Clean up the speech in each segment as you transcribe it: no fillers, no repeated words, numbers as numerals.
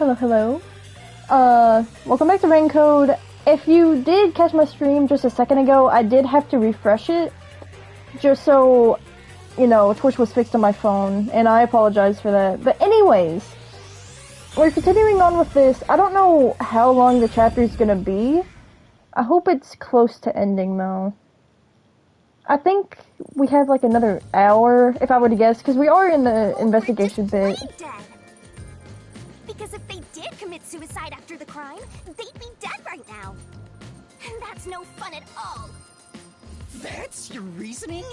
Hello, hello. Welcome back to Rain Code. If you did catch my stream just a second ago, I did have to refresh it, just so, you know, Twitch was fixed on my phone, and I apologize for that. But anyways, we're continuing on with this. I don't know how long the chapter is gonna be. I hope it's close to ending, though. I think we have like another hour, if I were to guess, because we are in the investigation bit. Because if they did commit suicide after the crime, they'd be dead right now. And that's no fun at all. That's your reasoning?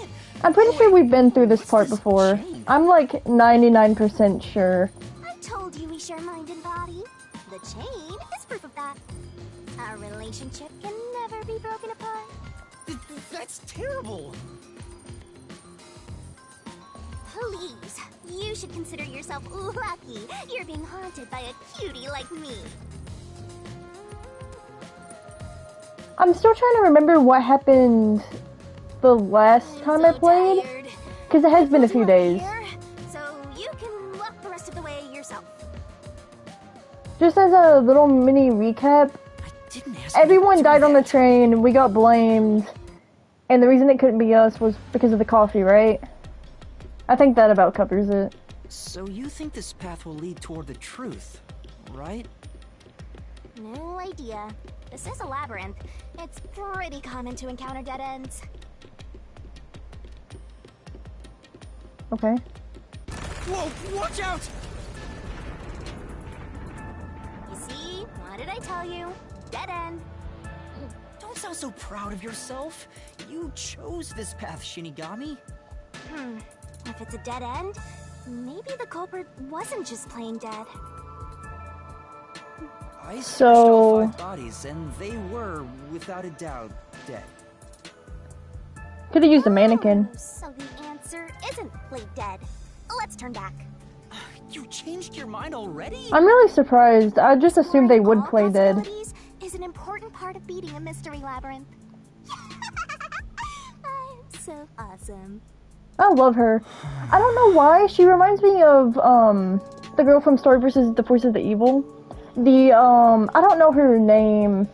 I'm pretty sure we've been through this part before. I'm like 99% sure. I told you we share mind and body. The chain is proof of that. Our relationship can never be broken apart. That's terrible. Please, you should consider yourself lucky you're being haunted by a cutie like me. I'm still trying to remember what happened the last time I played, because it has been a few days. So you can walk the rest of the way yourself. Just as a little mini recap, everyone died on the train, we got blamed, and the reason it couldn't be us was because of the coffee, right? I think that about covers it. So you think this path will lead toward the truth, right? No idea. This is a labyrinth. It's pretty common to encounter dead ends. Okay. Whoa, watch out! You see? What did I tell you? Dead end. Don't sound so proud of yourself. You chose this path, Shinigami. If it's a dead end, maybe the culprit wasn't just plain dead. I searched all 5 bodies, and they were, without a doubt, dead. Could have used a mannequin. So the answer isn't play dead. Let's turn back. You changed your mind already? I'm really surprised. I just assumed they would play dead. Is an important part of beating a mystery labyrinth. I'm so awesome. I love her. I don't know why. She reminds me of, the girl from Story vs. the Force of the Evil. The, I don't know her name.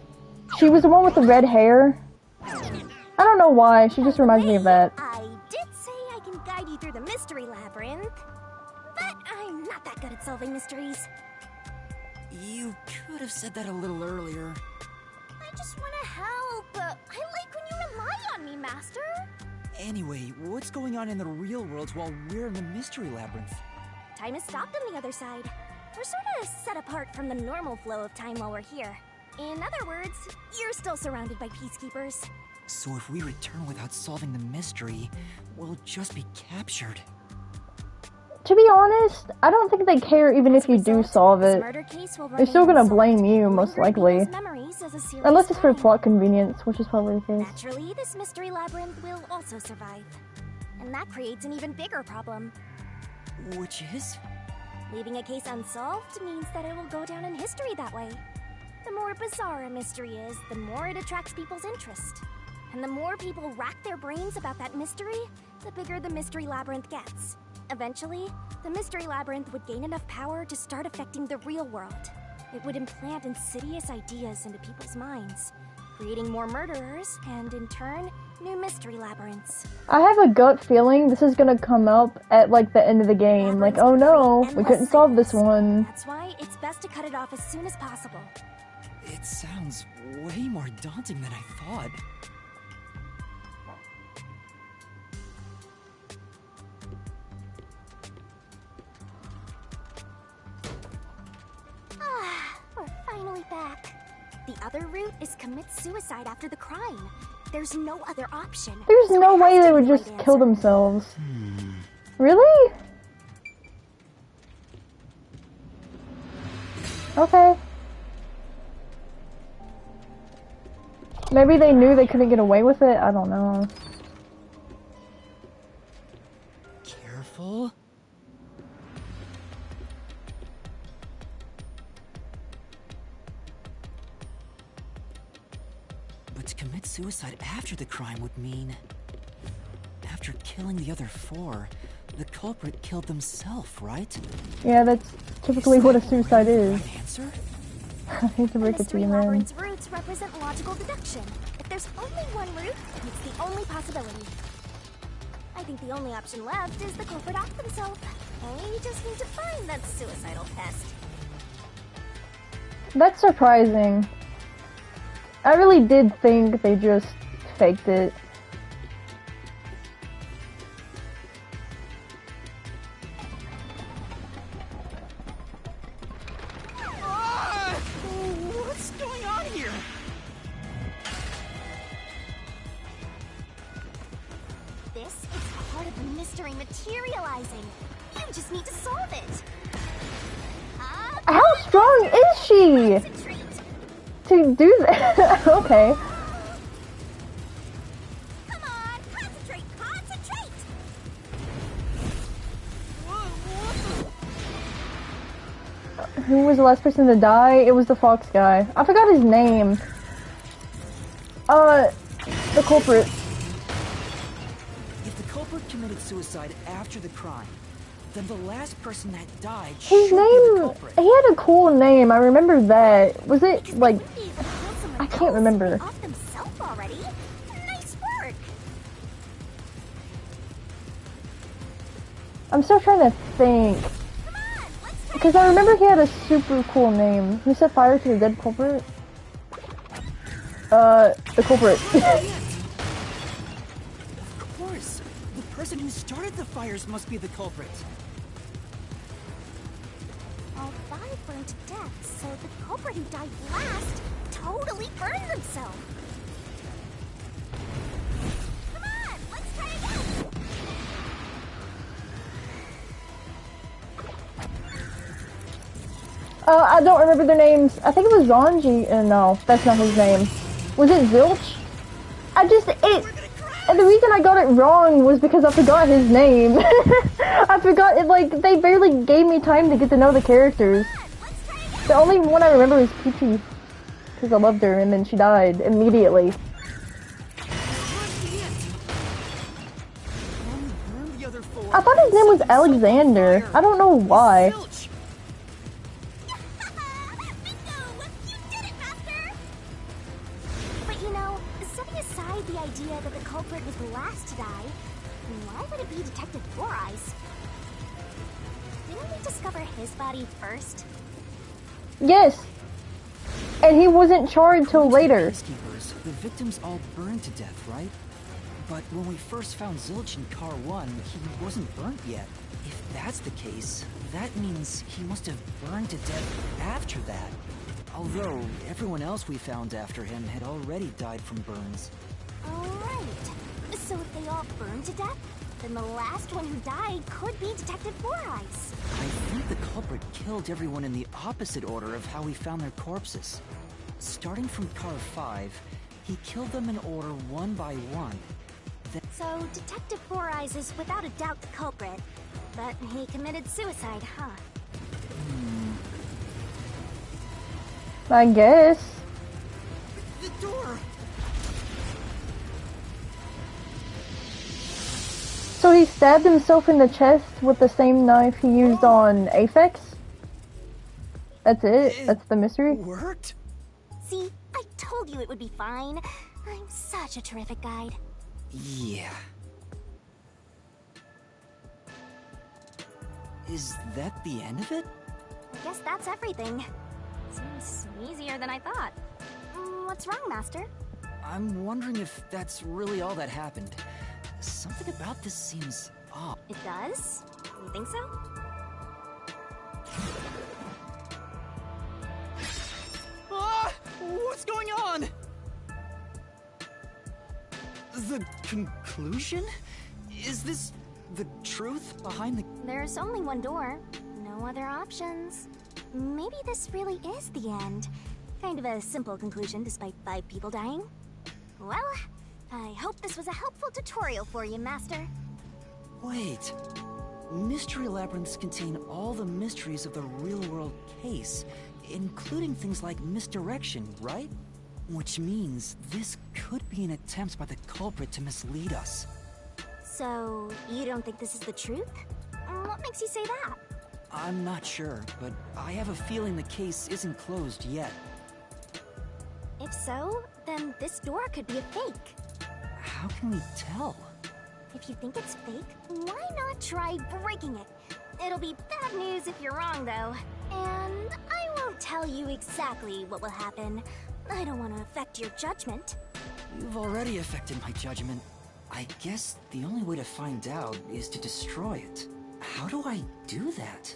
She was the one with the red hair. I don't know why. She just reminds me of that. I did say I can guide you through the mystery labyrinth, but I'm not that good at solving mysteries. You could have said that a little earlier. I just want to help. I like when you rely on me, Master. Anyway, what's going on in the real world while we're in the mystery labyrinth? Time has stopped on the other side. We're sort of set apart from the normal flow of time while we're here. In other words, you're still surrounded by peacekeepers. So if we return without solving the mystery, we'll just be captured. To be honest, I don't think they care even if you do solve it. They're still gonna blame you, most likely. Unless it's for plot convenience, which is probably the case. Naturally, this mystery labyrinth will also survive. And that creates an even bigger problem. Which is? Leaving a case unsolved means that it will go down in history that way. The more bizarre a mystery is, the more it attracts people's interest. And the more people rack their brains about that mystery, the bigger the mystery labyrinth gets. Eventually, the mystery labyrinth would gain enough power to start affecting the real world. It would implant insidious ideas into people's minds, creating more murderers, and in turn, new mystery labyrinths. I have a gut feeling this is gonna come up at like the end of the game. Like, oh no, we couldn't solve this one. That's why it's best to cut it off as soon as possible. It sounds way more daunting than I thought. We're finally back. The other route is commit suicide after the crime. There's no other option. There's no way they would just kill themselves. Really? Okay. Maybe they knew they couldn't get away with it? I don't know. Careful. But to commit suicide after the crime would mean... After killing the other 4, the culprit killed themselves, right? Yeah, that's typically what a suicide is. answer? I hate to break it to Mystery you, man. Labyrinth's roots represent logical deduction. If there's only one route, it's the only possibility. I think the only option left is the culprit off themselves. We just need to find that suicidal pest. That's surprising. I really did think they just faked it. What's going on here? This is part of the mystery materializing. You just need to solve it. How strong is she Concentrate. to do that? Okay. Come on, concentrate, concentrate. Who was the last person to die? It was the fox guy. I forgot his name. The culprit. If the culprit committed suicide after the crime, then the last person that died His should be the name, culprit. he had a cool name. I remember that. Was it Because like, they wouldn't be able to kill someone I can't else remember. and off themselves already. Nice work. I'm still trying to think. Come on, let's try. Because I remember he had a super cool name. Who set fire to the dead culprit? The culprit. Of course, the person who started the fires must be the culprit. All five burned to death, so the culprit who died last totally burned himself. Come on, let's try again. I don't remember their names. I think it was Zanji. No, that's not his name. Was it Zilch? And the reason I got it wrong was because I forgot his name. I forgot it, like, they barely gave me time to get to know the characters. The only one I remember is Peachy. Because I loved her, and then she died immediately. I thought his name was Alexander. I don't know why. Zilch. Bingo! You did it, Master! But you know, setting aside the idea that the culprit was the last to die, why would it be Detective Four Eyes? Didn't we discover his body first? Yes. And he wasn't charged till later. Peacekeepers, the victims all burned to death, right? But when we first found Zilch in Car 1, he wasn't burnt yet. If that's the case, that means he must have burned to death after that. Although, everyone else we found after him had already died from burns. Alright. So if they all burned to death, then the last one who died could be Detective Four Eyes. I think the culprit killed everyone in the opposite order of how we found their corpses. Starting from Car 5, he killed them in order one by one. So Detective Four Eyes is without a doubt the culprit. But he committed suicide, huh? I guess. The door! So he stabbed himself in the chest with the same knife he used on Aphex? That's it? That's the mystery? Worked? See, I told you it would be fine. I'm such a terrific guide. Yeah. Is that the end of it? I guess that's everything. Seems easier than I thought. What's wrong, Master? I'm wondering if that's really all that happened. Something about this seems off. It does? You think so? Ah! What's going on? The conclusion? Is this the truth behind the... There's only one door. No other options. Maybe this really is the end. Kind of a simple conclusion despite 5 people dying. Well, I hope this was a helpful tutorial for you, Master. Wait. Mystery labyrinths contain all the mysteries of the real-world case, including things like misdirection, right? Which means this could be an attempt by the culprit to mislead us. So, you don't think this is the truth? What makes you say that? I'm not sure, but I have a feeling the case isn't closed yet. If so, then this door could be a fake. How can we tell? If you think it's fake, why not try breaking it? It'll be bad news if you're wrong, though. And I won't tell you exactly what will happen. I don't want to affect your judgment. You've already affected my judgment. I guess the only way to find out is to destroy it. How do I do that?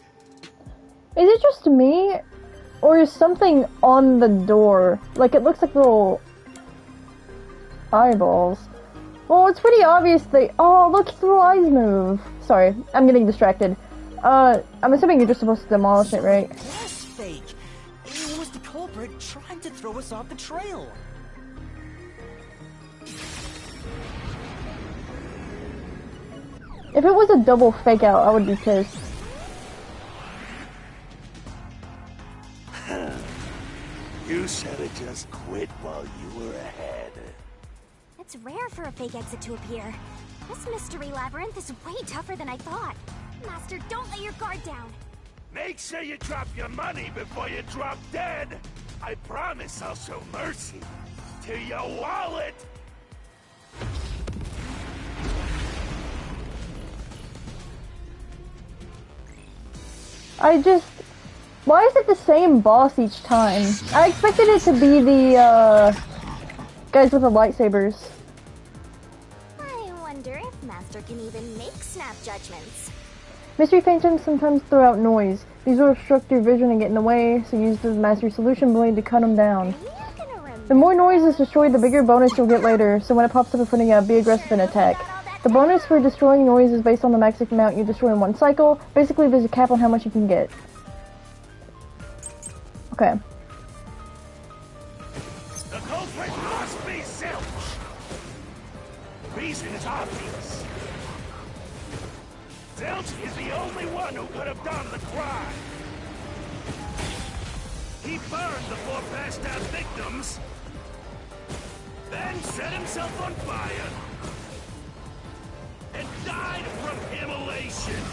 Is it just me? Or is something on the door? Like, it looks like little eyeballs. Well, it's pretty obvious they— oh, look, his little eyes move. Sorry, I'm getting distracted. I'm assuming you're just supposed to demolish it, right? Yes, fake. It was the culprit trying to throw us off the trail. If it was a double fake out, I would be pissed. You should have just quit while you were ahead. It's rare for a fake exit to appear. This mystery labyrinth is way tougher than I thought. Master, don't let your guard down. Make sure you drop your money before you drop dead. I promise I'll show mercy to your wallet. Why is it the same boss each time? I expected it to be the, guys with the lightsabers. I wonder if Master can even make snap judgments. Mystery phantoms sometimes throw out noise. These will obstruct your vision and get in the way, so use the Mastery Solution Blade to cut them down. You're gonna remember. The more noise is destroyed, the bigger bonus you'll get later, so when it pops up in front of you, be aggressive and attack. The bonus for destroying noise is based on the max amount you destroy in one cycle. Basically, there's a cap on how much you can get. Okay. The culprit must be Zilch. Reason is obvious. Zilch is the only one who could have done the crime. He burned the 4 passed out victims, then set himself on fire, and died from immolation.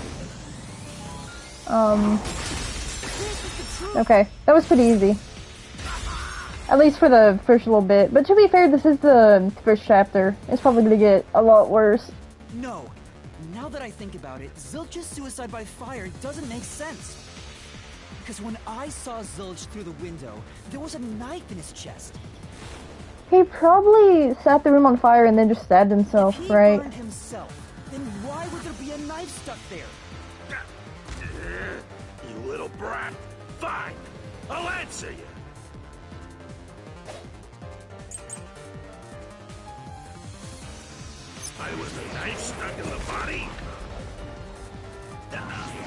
Okay, that was pretty easy. At least for the first little bit. But to be fair, this is the first chapter. It's probably gonna get a lot worse. No. Now that I think about it, Zilch's suicide by fire doesn't make sense. Because when I saw Zilch through the window, there was a knife in his chest. He probably set the room on fire and then just stabbed himself, If he right? burned himself, then why would there be a knife stuck there? You little brat. Fine. I'll answer you. I was a knife stuck in the body?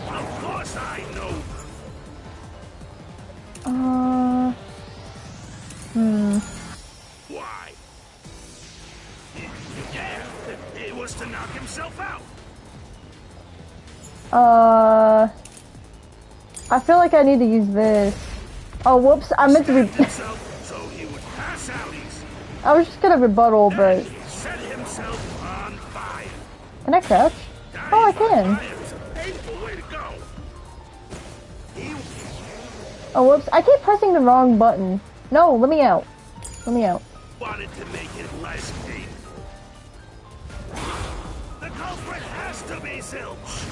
Of course I know. Why? Yeah, it was to knock himself out. I feel like I need to use this. Oh, whoops, I meant to Stabbed himself so he would pass out easy. I was just gonna rebuttal, but... Then set himself on fire. Can I crouch? Oh, I can. Fire is a painful way to go. He Oh, whoops, I keep pressing the wrong button. No, let me out. Let me out. wanted to make it less painful. The culprit has to be Zilch.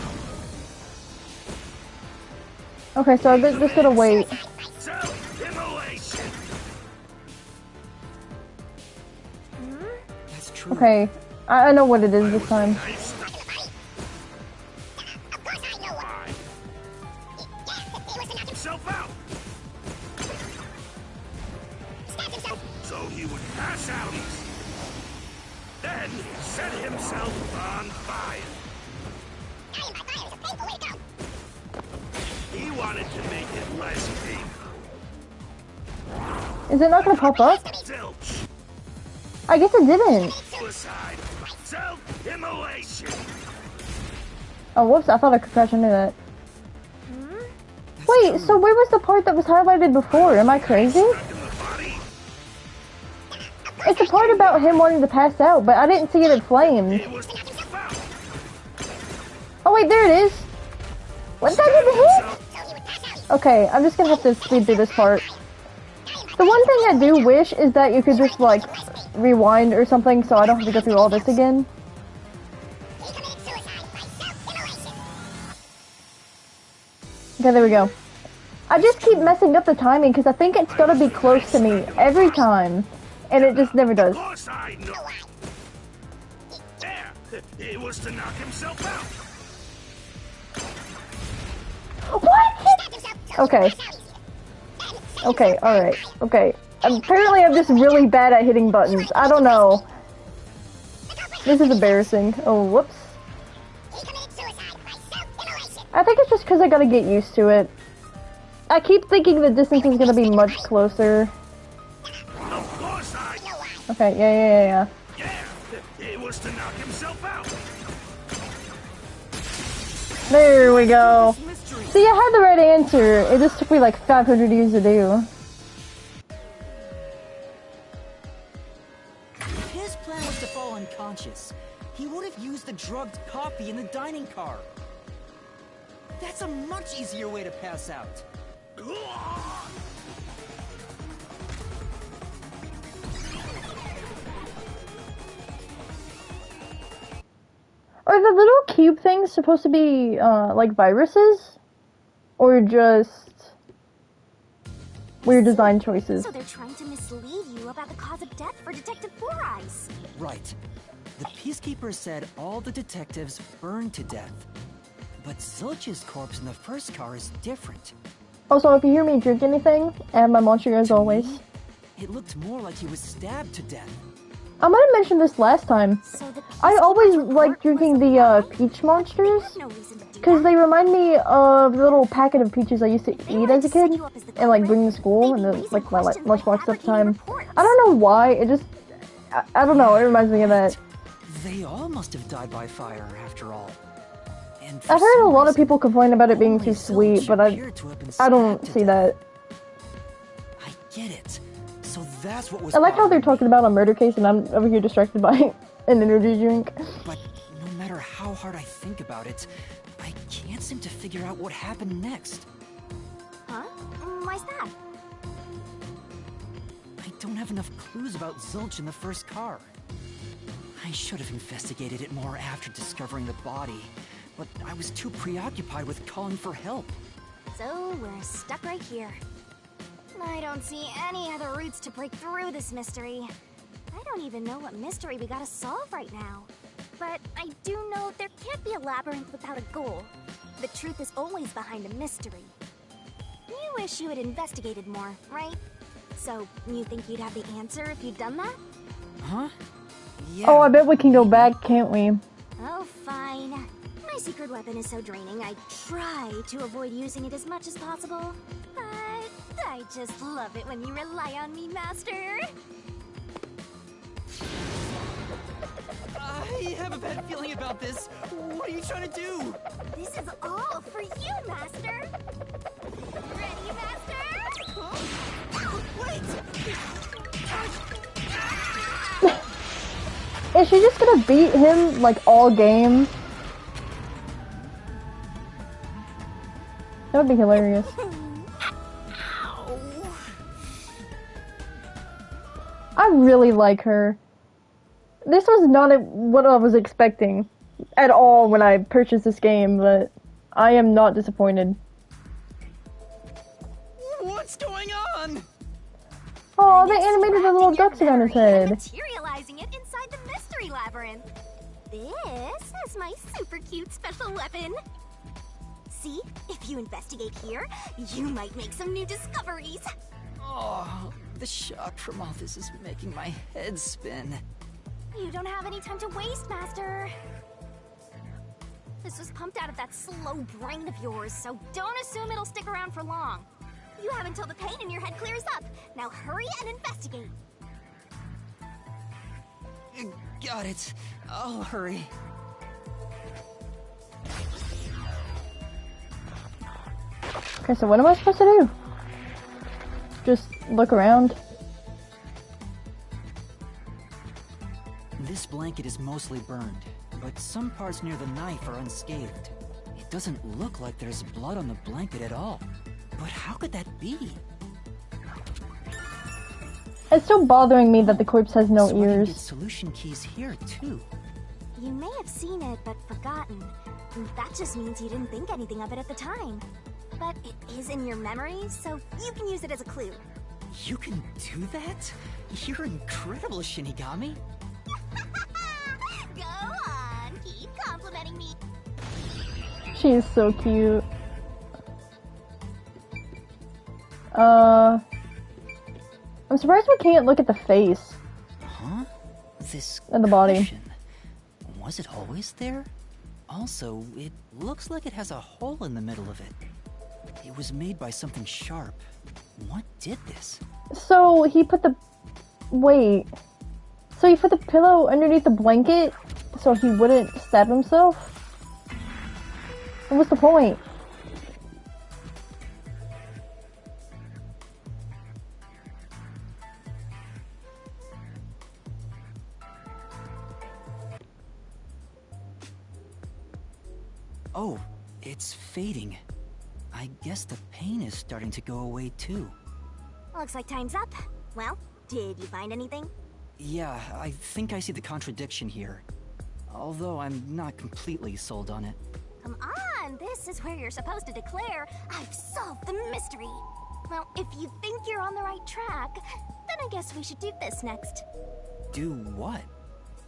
Okay, so I'm just gonna wait. Self-immolation. That's true. Okay, I know what it is this time. Knife stuck. Why? Himself out. So he would pass out easy. Then set himself on fire. He wanted to make it less painful. Is it not gonna pop up? Zilch. I guess it didn't. Suicide. Self-immolation. Oh, whoops, I thought I could crash into that. That's Wait, true. so where was the part that was highlighted before? Am I crazy? Stuck in the body. It's the part about him wanting to pass out, but I didn't see it in flames. It was foul. Oh wait, there it is. What did I hit? Okay, I'm just gonna have to speed through this part. The one thing I do wish is that you could just, like, rewind or something so I don't have to go through all this again. Okay, there we go. I just keep messing up the timing because I think it's gonna be close to me every time. And it just never does. Of course I know. There, it was to knock himself out. What? Okay. Okay, alright. Okay. Apparently I'm just really bad at hitting buttons. I don't know. This is embarrassing. Oh, whoops. I think it's just because I gotta get used to it. I keep thinking the distance is gonna be much closer. Of course I know. Okay, yeah. Yeah, it was to knock himself out. There we go. See, I had the right answer. It just took me like 500 years to do. If his plan was to fall unconscious, he would have used the drugged coffee in the dining car. That's a much easier way to pass out. Are the little cube things supposed to be, like viruses? Or just weird design choices? So they're trying to mislead you about the cause of death for Detective Four Eyes. Right. The Peacekeeper said all the detectives burned to death. But Zilch's corpse in the first car is different. Also, if you hear me drink anything, I have my monster as always. It looked more like he was stabbed to death. I might have mentioned this last time. So the I always Peacekeeper's like report drinking was the valid? peach monsters No reason to do because that. they remind me of the little packet of peaches I used to eat as a kid and like bring to school and then like my lunchbox at the time. I don't know why. It just I don't know. It reminds me of that. They all must have died by fire after all. And for I've heard a some lot of reason, people complain about it being only too sweet, Zilch but appeared to have been I don't stabbed to see death. that. I get it. So that's what was. I like how they're bothering me. talking about a murder case and I'm over here distracted by an energy drink. But no matter how hard I think about it, I can't seem to figure out what happened next. Huh? Why's that? I don't have enough clues about Zilch in the first car. I should have investigated it more after discovering the body, but I was too preoccupied with calling for help. So we're stuck right here. I don't see any other routes to break through this mystery. I don't even know what mystery we gotta solve right now. But I do know there can't be a labyrinth without a goal. The truth is always behind a mystery. You wish you had investigated more, right? So, you think you'd have the answer if you'd done that? Huh? Yeah. Oh, I bet we can go back, can't we? Oh, fine. My secret weapon is so draining, I try to avoid using it as much as possible. But I just love it when you rely on me, Master. I have a bad feeling about this. What are you trying to do? This is all for you, Master. Ready, Master? Wait! Is she just gonna beat him like all game? That would be hilarious. I really like her. This was not what I was expecting at all when I purchased this game, but I am not disappointed. What's going on? Oh, they animated the little ducks around his head. Materializing it inside the mystery labyrinth. This is my super cute special weapon. See, if you investigate here, you might make some new discoveries. Oh, the shock from all this is making my head spin. You don't have any time to waste, Master. This was pumped out of that slow brain of yours, so don't assume it'll stick around for long. You have until the pain in your head clears up. Now hurry and investigate. Got it. I'll hurry. Okay, so what am I supposed to do? Just look around? This blanket is mostly burned, but some parts near the knife are unscathed. It It doesn't look like there's blood on the blanket at all. But how could that be? It's still bothering me that the corpse has no So I can ears. get solution keys here too. You may have seen it, but forgotten. That just means you didn't think anything of it at the time. But it is in your memories, so you can use it as a clue. You can do that? You're incredible, Shinigami. Go on, keep complimenting me. She is so cute. I'm surprised we can't look at the face Huh? This and the body. cushion, was it always there? Also, it looks like it has a hole in the middle of it. It was made by something sharp. What did this? So he put the... Wait. So he put the pillow underneath the blanket so he wouldn't stab himself? And what's the point? Oh, it's fading. I guess the pain is starting to go away too. Looks like time's up. Well, did you find anything? Yeah, I think I see the contradiction here. Although I'm not completely sold on it. Come on, this is where you're supposed to declare, I've solved the mystery. Well, if you think you're on the right track, then I guess we should do this next. Do what?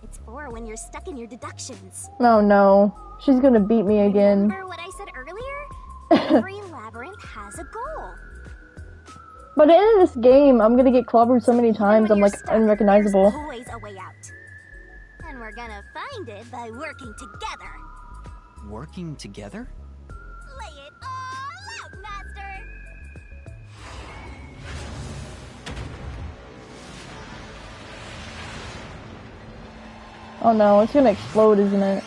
It's for when you're stuck in your deductions. Oh no. She's gonna beat me again. Remember what I said earlier? Every labyrinth has a goal. By the end of this game, I'm gonna get clobbered so many times, When I'm you're like stuck, unrecognizable. There's always a way out. And we're gonna find it by working together. Working together? Lay it all out, Master! Oh no, it's gonna explode, isn't it?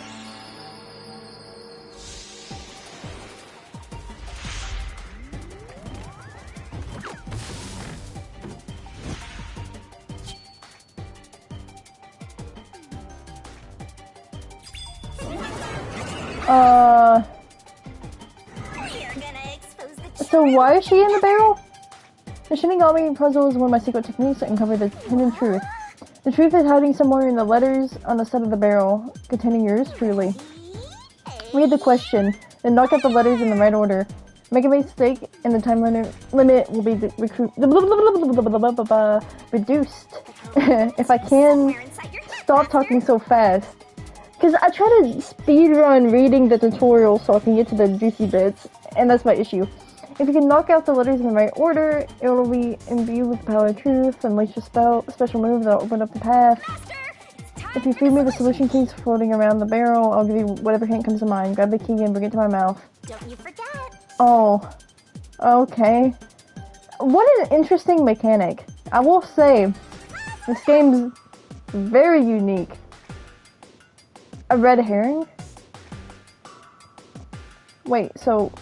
You're gonna expose the So why is she in the barrel? The Shinigami puzzle is one of my secret techniques to uncover the hidden truth. The truth is hiding somewhere in the letters on the side of the barrel, containing yours truly. Read the question, then knock out the letters in the right order. Make a mistake, and the time limit will be reduced. If I can, stop talking so fast. Because I try to speedrun reading the tutorial so I can get to the juicy bits, and that's my issue. If you can knock out the letters in the right order, it will be imbued with the power of truth, unleash a special move that will open up the path. If you feed me the solution keys floating around the barrel, I'll give you whatever hint comes to mind. Grab the key and bring it to my mouth. Don't you forget. Oh. Okay. What an interesting mechanic. I will say, this game's very unique. A red herring? Wait, so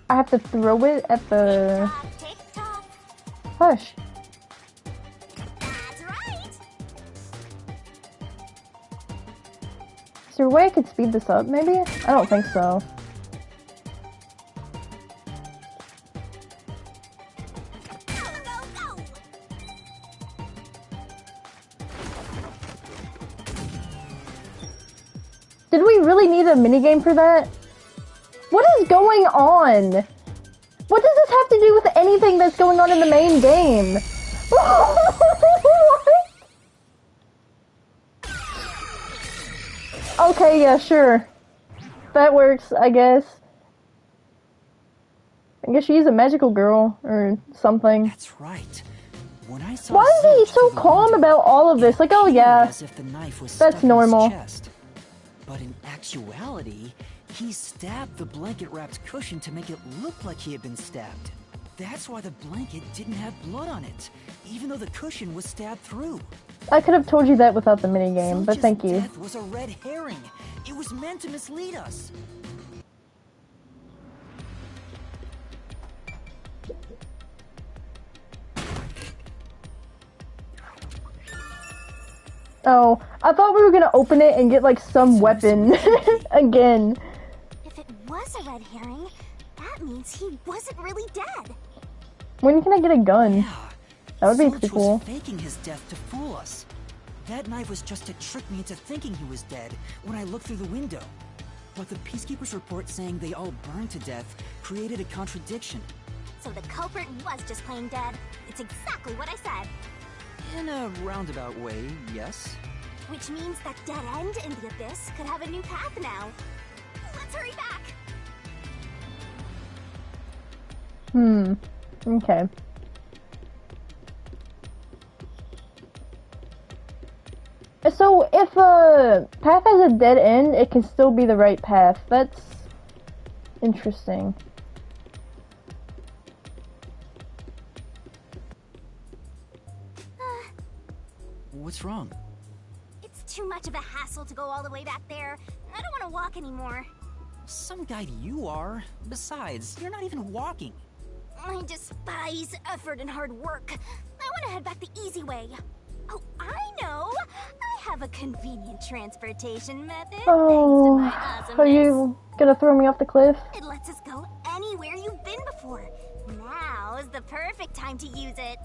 I have to throw it at the... Tick tock. Hush. That's right. Is there a way I could speed this up, maybe? I don't think so. Go, go, go. Did we really need a minigame for that? What is going on? What does this have to do with anything that's going on in the main game? Okay, yeah, sure. That works, I guess. I guess she's a magical girl, or something. That's right. When I saw Why is he Zilch so through the calm window, about all of this? Like, oh it yeah, appeared as if the knife was that's stuck in his normal. chest. But in actuality, he stabbed the blanket-wrapped cushion to make it look like he had been stabbed. That's why the blanket didn't have blood on it, even though the cushion was stabbed through. I could have told you that without the minigame, but Zilch's thank you. death was a red herring. It was meant to mislead us. Oh, I thought we were gonna open it and get like some weapon again. If it was means he wasn't really dead. When can I get a gun? Yeah. That would be Zilch pretty cool. was faking his death to fool us. That knife was just to trick me into thinking he was dead when I looked through the window. But the Peacekeeper's report saying they all burned to death created a contradiction. So the culprit was just plain dead. It's exactly what I said. In a roundabout way, yes. Which means that dead end in the abyss could have a new path now. Let's hurry back. Okay. So, if a path has a dead end, it can still be the right path. That's interesting. What's wrong? It's too much of a hassle to go all the way back there. I don't want to walk anymore. Some guide you are. Besides, you're not even walking. I despise effort and hard work. I want to head back the easy way. Oh, I know! I have a convenient transportation method. Oh, thanks to my awesomeness. are you gonna throw me off the cliff? It lets us go anywhere you've been before. Now is the perfect time to use it.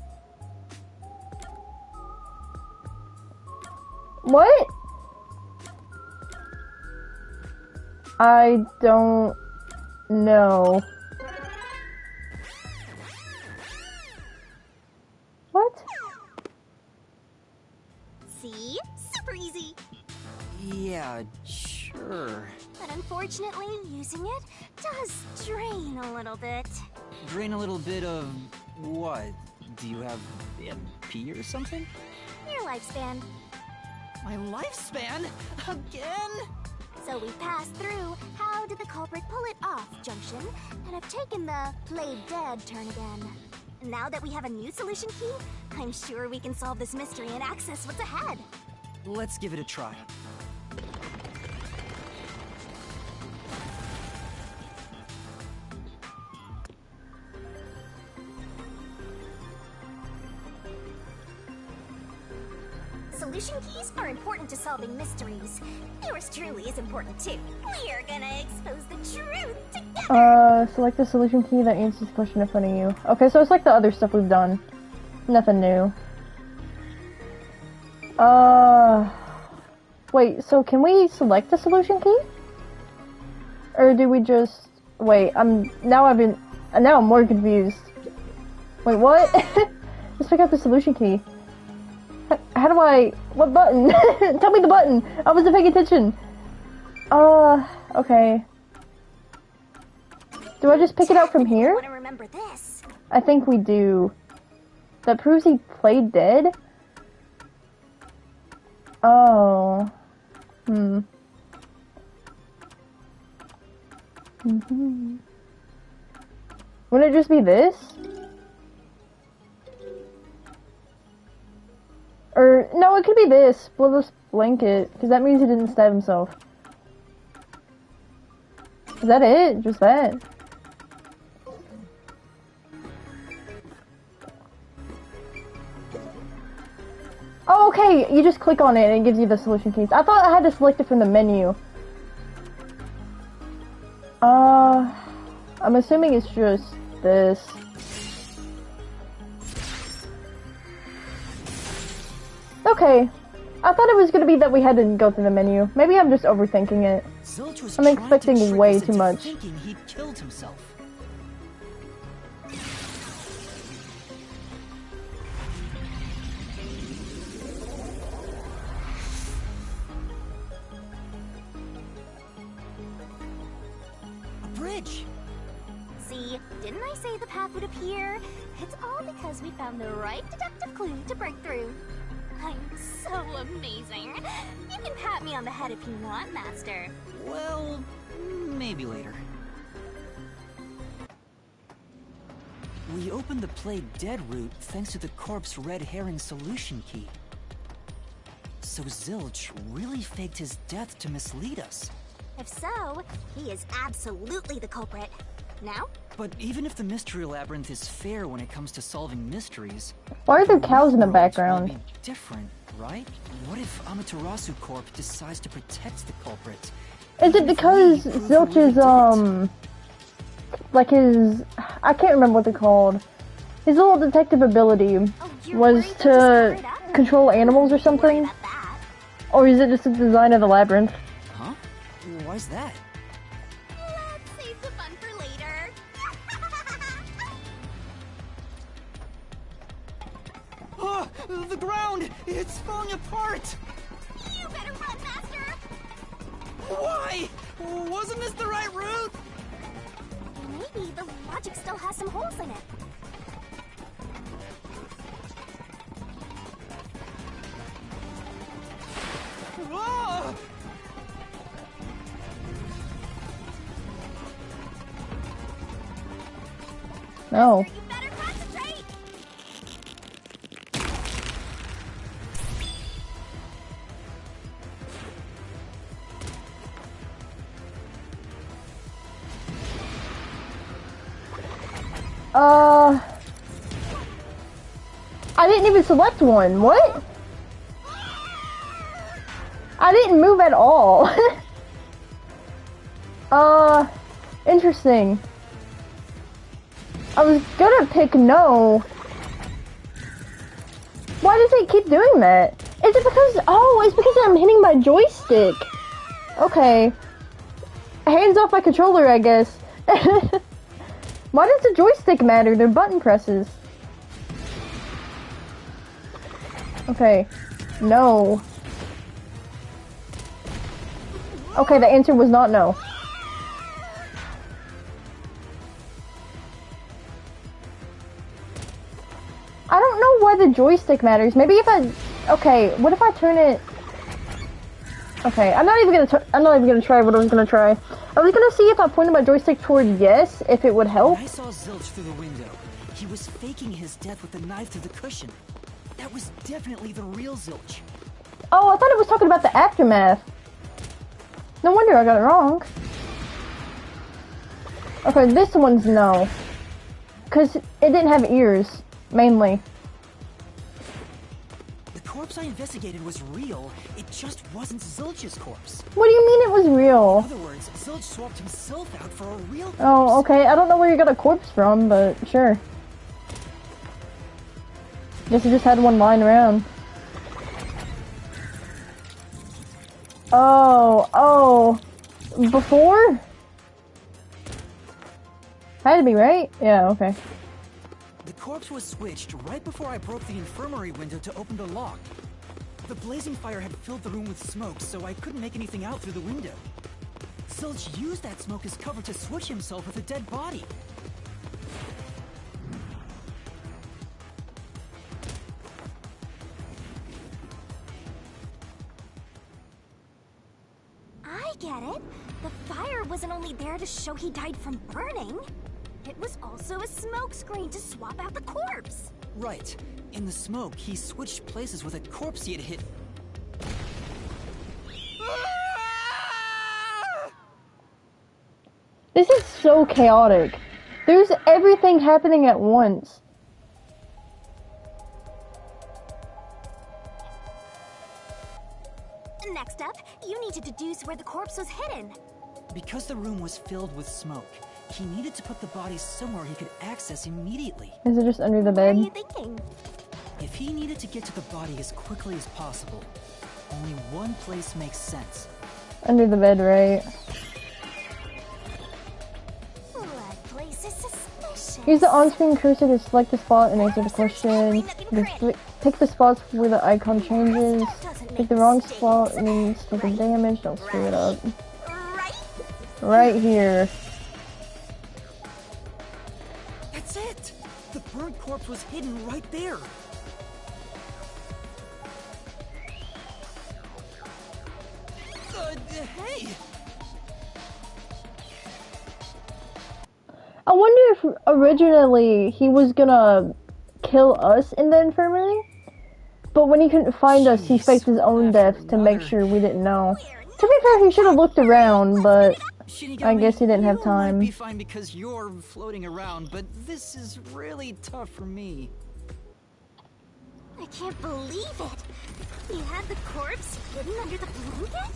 What? I don't know. What? See? Super easy. Yeah, sure. But unfortunately, using it does drain a little bit. Drain a little bit of what? Do you have MP or something? Your lifespan. My lifespan? Again? So we passed through how did the culprit pull it off junction and have taken the played dead turn again. Now that we have a new solution key, I'm sure we can solve this mystery and access what's ahead. Let's give it a try. Solution keys are important to solving mysteries. Yours truly is important too. We are gonna expose the truth together! Select the solution key that answers the question in front of you. Okay, so it's like the other stuff we've done. Nothing new. Wait, so can we select the solution key? Or do we just... Wait, now I'm more confused. Wait, what? Let's pick up the solution key. How do I... What button? Tell me the button! I wasn't paying attention! Okay. Do I just pick it out from here? I want to remember this. I think we do. That proves he played dead? Oh. Wouldn't it just be this? Or, no, it could be this. We'll just blank it, because that means he didn't stab himself. Is that it? Just that? Oh, okay, you just click on it and it gives you the solution keys. I thought I had to select it from the menu. I'm assuming it's just this. Okay. I thought it was gonna be that we had to go through the menu. Maybe I'm just overthinking it. Zilch was I'm trying to expecting trick way us too into much. thinking he'd killed himself. A bridge. See, didn't I say the path would appear? It's all because we found the right deductive clue to break through. I'm so amazing. You can pat me on the head if you want, Master. Well, maybe later. We opened the Play Dead route thanks to the corpse red herring solution key. So Zilch really faked his death to mislead us. If so, he is absolutely the culprit. Now? But even if the Mystery Labyrinth is fair when it comes to solving mysteries... Why are there cows in the world background? will be different, right? What if Amaterasu Corp decides to protect the culprit? Is it because Zilch's, like his, I can't remember what they're called. His little detective ability was to control animals or something. Or is it just the design of the labyrinth? Huh? Why's that? Let's save the fun for later. Oh, the ground! It's falling apart! You better run, Master! Why? Wasn't this the right route? Maybe the logic still has some holes in it. Oh! No. You better concentrate! I didn't even select one. What? I didn't move at all. Interesting. I was gonna pick no. Why does it keep doing that? Is it because, oh, it's because I'm hitting my joystick. Okay. Hands off my controller, I guess. Why does the joystick matter? They're button presses. Okay. No. Okay, the answer was not no. I don't know why the joystick matters. Maybe if I... Okay, what if I turn it... Okay, I'm not even gonna try what I was gonna try. I was gonna see if I pointed my joystick toward yes, if it would help. When I saw Zilch through the window, he was faking his death with a knife through the cushion. That was definitely the real Zilch. Oh, I thought it was talking about the aftermath. No wonder I got it wrong. Okay, this one's no. Because it didn't have ears, mainly. The corpse I investigated was real, it just wasn't Zilch's corpse. What do you mean it was real? In other words, Zilch swapped himself out for a real corpse. Oh, okay. I don't know where you got a corpse from, but sure. Guess you just had one lying around. Oh. Before? Had to be, right? Yeah, okay. The corpse was switched right before I broke the infirmary window to open the lock. The blazing fire had filled the room with smoke, so I couldn't make anything out through the window. Zilch used that smoke as cover to switch himself with a dead body. I get it. The fire wasn't only there to show he died from burning. It was also a smoke screen to swap out the corpse. Right. In the smoke, he switched places with a corpse he had hit. This is so chaotic. There's everything happening at once. Next up, you need to deduce where the corpse was hidden. Because the room was filled with smoke, he needed to put the body somewhere he could access immediately. Is it just under the What are bed? you thinking? If he needed to get to the body as quickly as possible, only one place makes sense. Under the bed, right? That place is suspicious. Use the on-screen cursor to select the spot and answer the question. Pick the spots where the icon changes. Pick the wrong spot and means taking damage. Don't screw it up. Right here. That's it! The burnt corpse was hidden right there! Hey! I wonder if originally he was gonna kill us in the infirmary, but when he couldn't find us, he faked his own death to make sure we didn't know. To be fair, he should have looked around, but I guess he didn't have time. You might be fine because you're floating around, but this is really tough for me. I can't believe it! He had the corpse hidden under the blanket?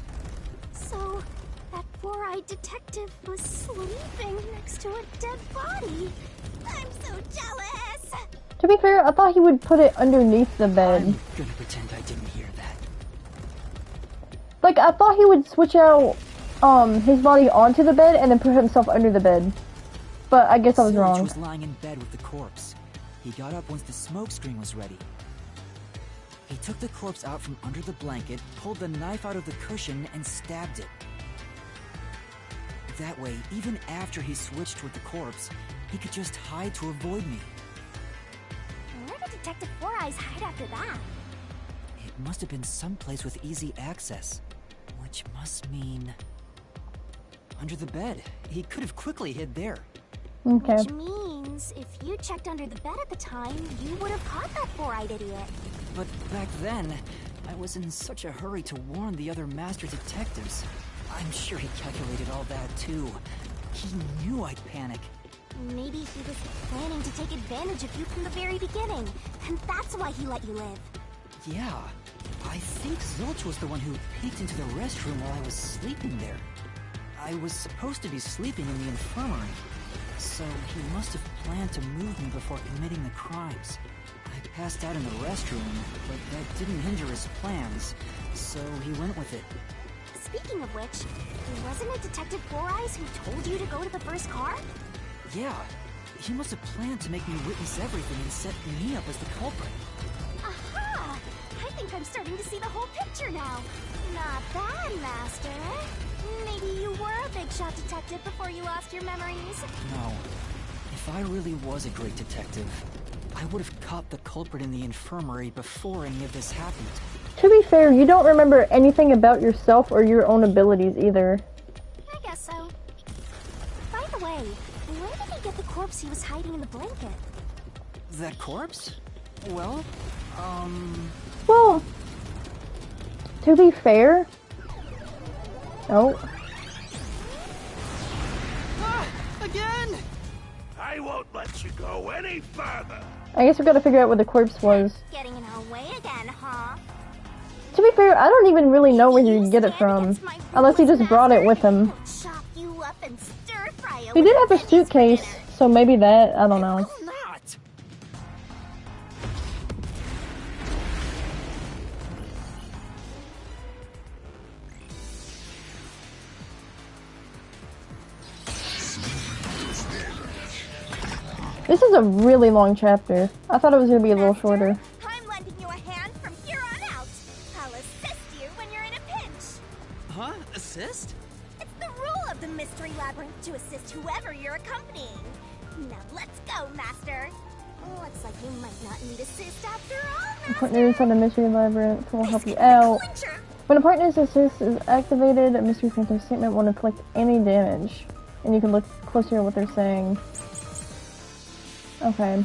So, that four-eyed detective was sleeping next to a dead body. I'm so jealous! To be fair, I thought he would put it underneath the bed. I'm gonna pretend I didn't hear that. Like, I thought he would switch out, his body onto the bed and then put himself under the bed. But I guess I was Zilch wrong. was lying in bed with the corpse. He got up once the smoke screen was ready. He took the corpse out from under the blanket, pulled the knife out of the cushion, and stabbed it. That way, even after he switched with the corpse, he could just hide to avoid me. Where did Detective Four Eyes hide after that? It must have been someplace with easy access. Which must mean... under the bed. He could have quickly hid there. Okay. Which means, if you checked under the bed at the time, you would have caught that four-eyed idiot. But back then, I was in such a hurry to warn the other master detectives. I'm sure he calculated all that too. He knew I'd panic. Maybe he was planning to take advantage of you from the very beginning, and that's why he let you live. Yeah, I think Zilch was the one who peeked into the restroom while I was sleeping there. I was supposed to be sleeping in the infirmary, so he must have planned to move me before committing the crimes. I passed out in the restroom, but that didn't hinder his plans, so he went with it. Speaking of which, wasn't it Detective Four Eyes who told you to go to the first car? Yeah, he must have planned to make me witness everything and set me up as the culprit. Aha! I think I'm starting to see the whole picture now. Not bad, Master. Maybe you were a big shot detective before you lost your memories. No. If I really was a great detective, I would have caught the culprit in the infirmary before any of this happened. To be fair, you don't remember anything about yourself or your own abilities either. I guess so. By the way, where did he get the corpse he was hiding in the blanket? That corpse? Well, Well, to be fair... Oh. Ah! Again! I won't let you go any further. I guess we gotta figure out where the corpse was. Getting in our way again, huh? To be fair, I don't even really know where he'd get it from. Unless he just brought it with him. Chop you up and stir fry you He did with have a suitcase, so maybe that, I don't know. Will not! This is a really long chapter. I thought it was gonna be a little shorter. I'm lending you a hand from here on out. I'll assist you when you're in a pinch. Huh? Assist? It's the rule of the Mystery Labyrinth to assist whoever you're accompanying. Now let's go, Master. Looks like you might not need assist after all, Partner Master. inside the mystery labyrinth will help you out. Clincher. When a partner's assist is activated, a mystery phantom statement won't inflict any damage. And you can look closer at what they're saying. Okay.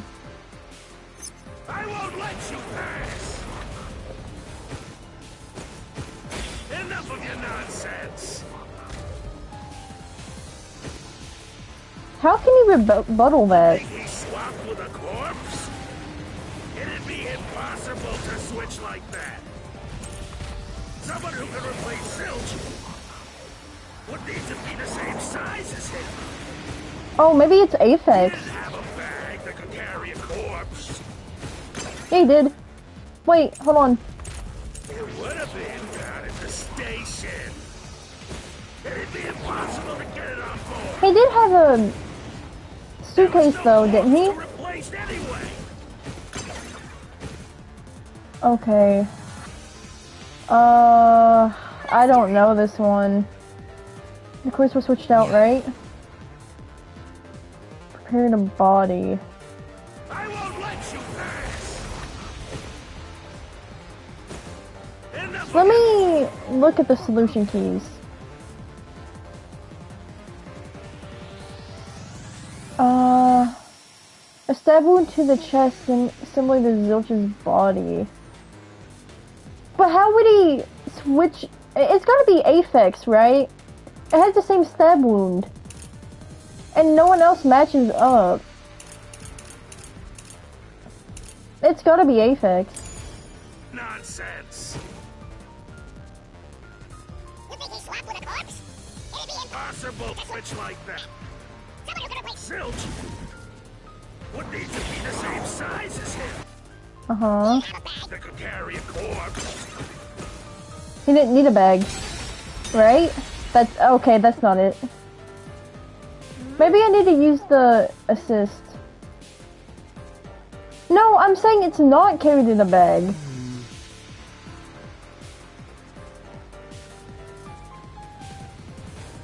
I won't let you pass. Enough of your nonsense. How can you rebuttal that? Think he swapped with a corpse? It'd be impossible to switch like that. Someone who can replace Zilch would need to be the same size as him. Oh, maybe it's Aphex. Didn't have a bag that could carry a corpse. Yeah, he did. Wait, hold on. It would have been down at the station. It'd be impossible to get it on board. He did have a suitcase though, didn't he? Replaced anyway. Okay. I don't know this one. The corpse was switched out, right? Prepared a body. I won't let you pass. Enough Let of me look at the solution keys. A stab wound to the chest similar to Zilch's body. But how would he switch? It's gotta be Aphex, right? It has the same stab wound. And no one else matches up. It's gotta be Aphex. nonsense. You think he swapped with a corpse? It'd be Impossible to switch like that. Zilch would need to be the same size as him. Uh-huh. That could carry a corpse. He didn't need a bag. Right? That's okay, that's not it. Maybe I need to use the assist. No, I'm saying it's not carried in a bag.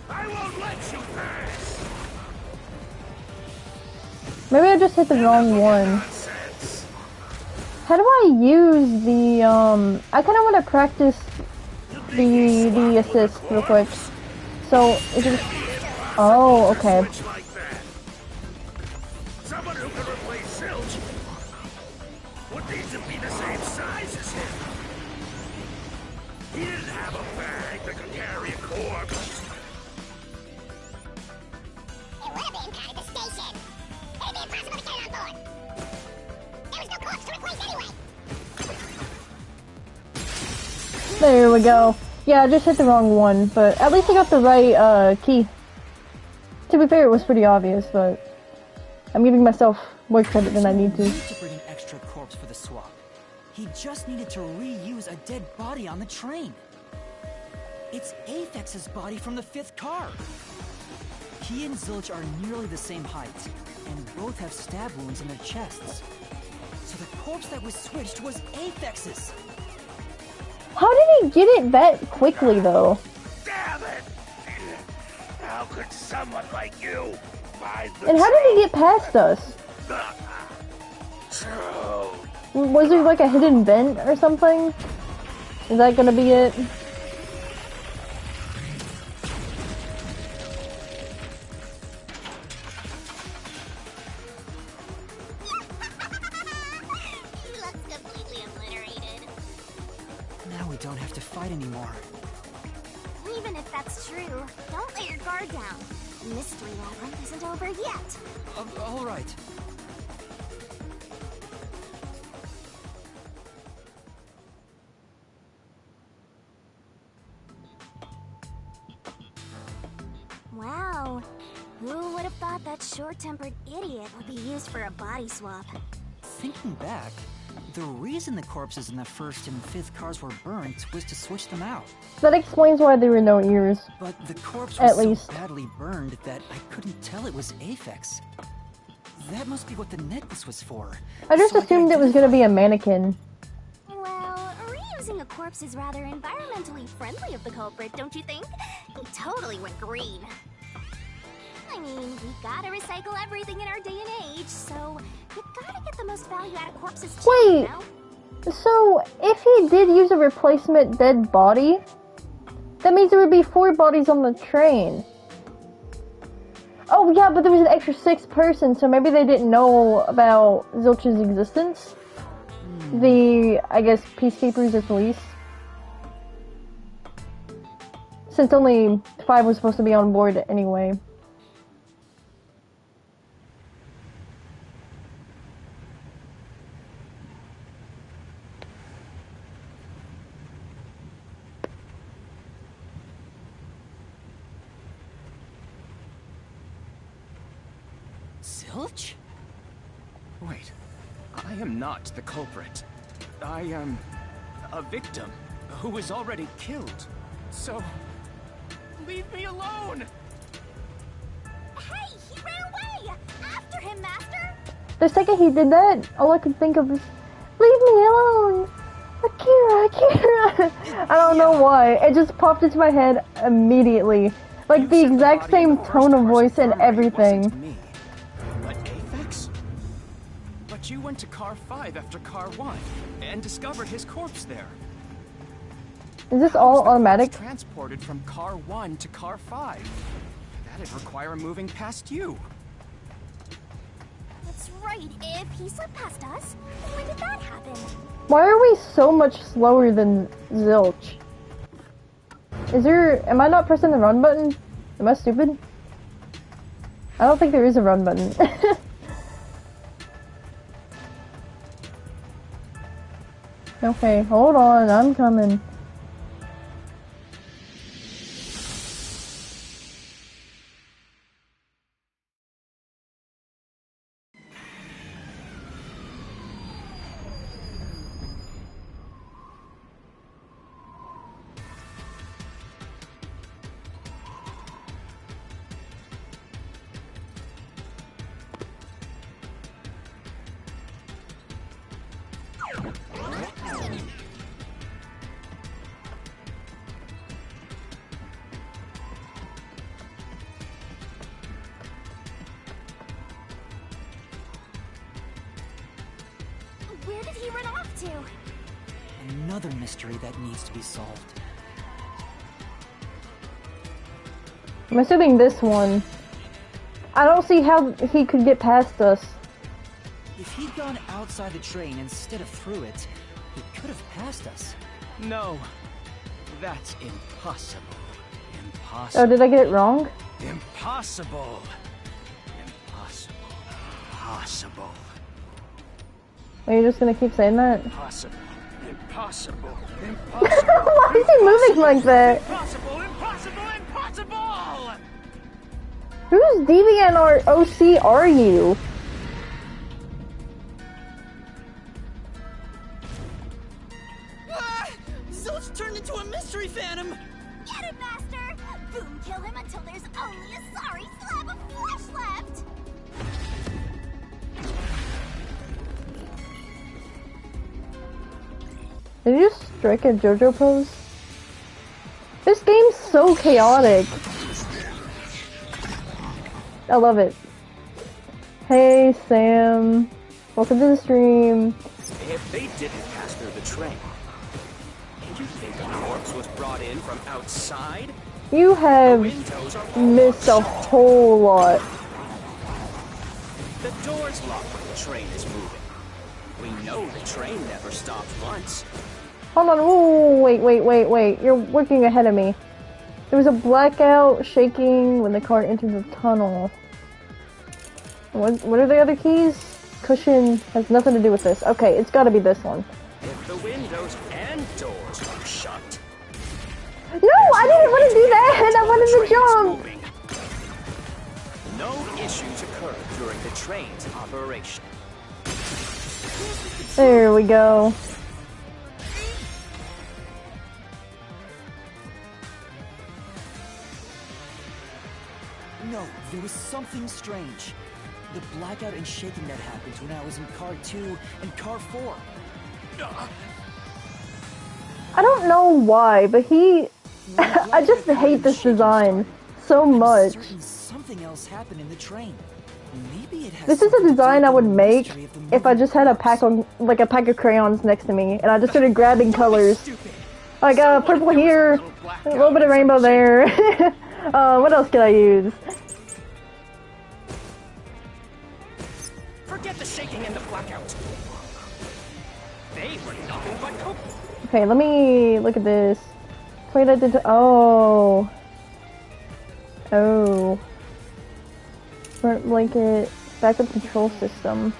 I won't let you pass. Maybe I just hit the wrong one. Nonsense. How do I use the I kinda wanna practice the assist real quick. So is it oh, okay. Switch like that. Someone who can replace Zilch would need to be the same size as him. He didn't have a bag that could carry a corpse. It would have been part of the station. It'd be impossible to get it on board. There was no corpse to replace anyway. There we go. Yeah, I just hit the wrong one, but at least I got the right key. To be fair, it was pretty obvious, but I'm giving myself more credit than I need to. He didn't need to bring an extra corpse for the swap. He just needed to reuse a dead body on the train. It's Aphex's body from the 5th car. He and Zilch are nearly the same height, and both have stab wounds in their chests. So the corpse that was switched was Aphex's. How did he get it that quickly, though? Damn it! How could someone like you find the And how did he get past us? True. Was there like a hidden vent or something? Is that gonna be it? He looks completely obliterated. Now we don't have to fight anymore. Even if that's true, don't let your guard down. The mystery labyrinth isn't over yet. All right. Wow. Who would have thought that short-tempered idiot would be used for a body swap? Thinking back, the reason the corpses in the 1st and 5th cars were burnt was to switch them out. That explains why there were no ears. But the corpse At was least. so badly burned that I couldn't tell it was Aphex. That must be what the necklace was for. I just So could assumed it was gonna identify be a mannequin. Well, reusing a corpse is rather environmentally friendly of the culprit, don't you think? He totally went green. I mean, we gotta recycle everything in our day and age, so you gotta get the most value out of corpses too, Wait. you know? So, if he did use a replacement dead body, that means there would be 4 bodies on the train. Oh yeah, but there was an extra 6 person, so maybe they didn't know about Zilch's existence. The, I guess, peacekeepers or police. Since only 5 was supposed to be on board anyway. Zilch? Wait, I am not the culprit. I am a victim who was already killed. So, leave me alone! Hey, he ran away! After him, Master! The second he did that, all I could think of was, leave me alone! Akira! I don't know why. It just popped into my head immediately. Like You the said exact body same of the first tone of person voice and burned everything. wasn't me, but Aphex? But you went to Car 5 after Car 1 and discovered his corpse there. Is this How all was the corpse automatic? transported from Car 1 to Car 5? That'd require moving past you. That's right, if he slipped past us, when did that happen? Why are we so much slower than Zilch? Am I not pressing the run button? Am I stupid? I don't think there is a run button. Okay, hold on, I'm coming. Where did he run off to? Another mystery that needs to be solved. I'm assuming this one. I don't see how he could get past us. If he'd gone outside the train instead of through it, he could have passed us. No. That's impossible. Oh, Impossible. did I get it wrong? Impossible. Impossible. Impossible. Are you just gonna keep saying that? Impossible. Impossible. Why Impossible. is he moving like that? Impossible. Impossible. Impossible. Whose deviant or OC are you? Ah! Zilch turned into a mystery phantom! Get it, Master! Boom kill him until there's only a sorry slab of flesh left! Did you just strike a JoJo pose? This game's so chaotic. I love it. Hey Sam, welcome to the stream. If they didn't pass through the train, you think a corpse was brought in from outside? You have Windows are all missed a shut. whole lot. The door's locked when the train is moving. We know the train never stopped once. Hold on, ooh, wait. You're working ahead of me. There was a blackout shaking when the car entered the tunnel. What are the other keys? Cushion has nothing to do with this. Okay, it's gotta be this one. If the windows and doors are shut, No, I didn't want to do that! I wanted to jump! moving. No issues occurred during the train's operation. There we go. No, there was something strange. The blackout and shaking that happened when I was in Car 2 and Car 4. I don't know why, but I just hate this design so much. Certain something else happened in the train. Maybe it has This is a something to do design I with would the make mystery of the if I moving just had a corpse. pack of crayons next to me, and I just started grabbing colors. Like, purple here, a little bit of rainbow there. What else can I use? Forget the shaking and the blackout. They were nothing but coke. Okay, let me look at this. Wait, I did. Oh. Front blanket, backup control system.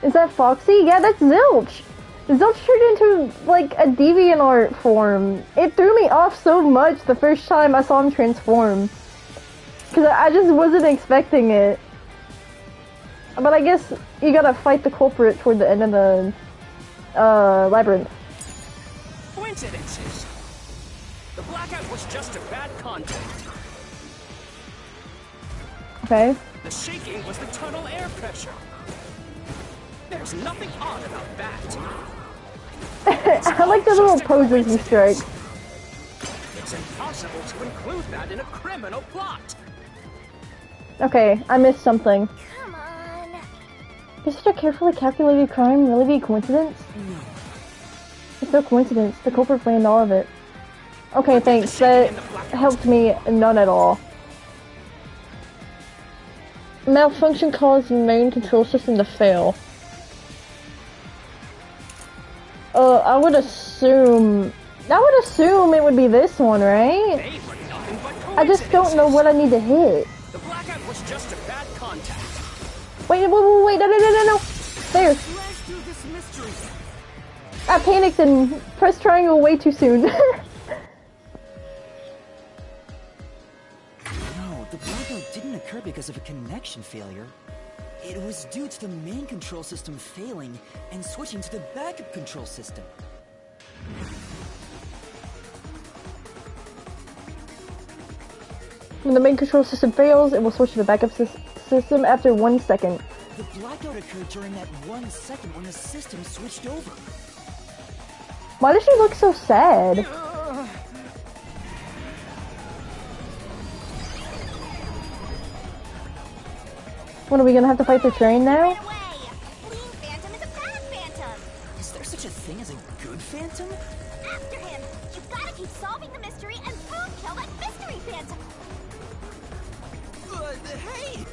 Is that Foxy? Yeah, that's Zilch. Zilch turned into like a DeviantArt form. It threw me off so much the first time I saw him transform. Cause I just wasn't expecting it. But I guess you gotta fight the culprit toward the end of the labyrinth. Coincidences. The blackout was just a bad contact. Okay. The shaking was the tunnel air pressure. There's nothing odd about that. I like the little poses you strike. It's impossible to include that in a criminal plot. Okay, I missed something. Come on. Is such a carefully calculated crime really be a coincidence? No. It's no coincidence. The culprit planned all of it. Okay, thanks. That helped me none at all. Malfunction caused main control system to fail. I would assume it would be this one, right? They were nothing but I just don't know what I need to hit. The blackout was just a bad contact. Wait, no. There. Flash through this mystery. I panicked and pressed triangle way too soon. No, the blackout didn't occur because of a connection failure. It was due to the main control system failing and switching to the backup control system. When the main control system fails, it will switch to the backup system after 1 second. The blackout occurred during that 1 second when the system switched over. Why does she look so sad? What, are we gonna have to fight the train now? Away! Fleeing Phantom is a thing as a good phantom? After him! You've gotta keep solving the mystery and prove kill that mystery phantom! Hey!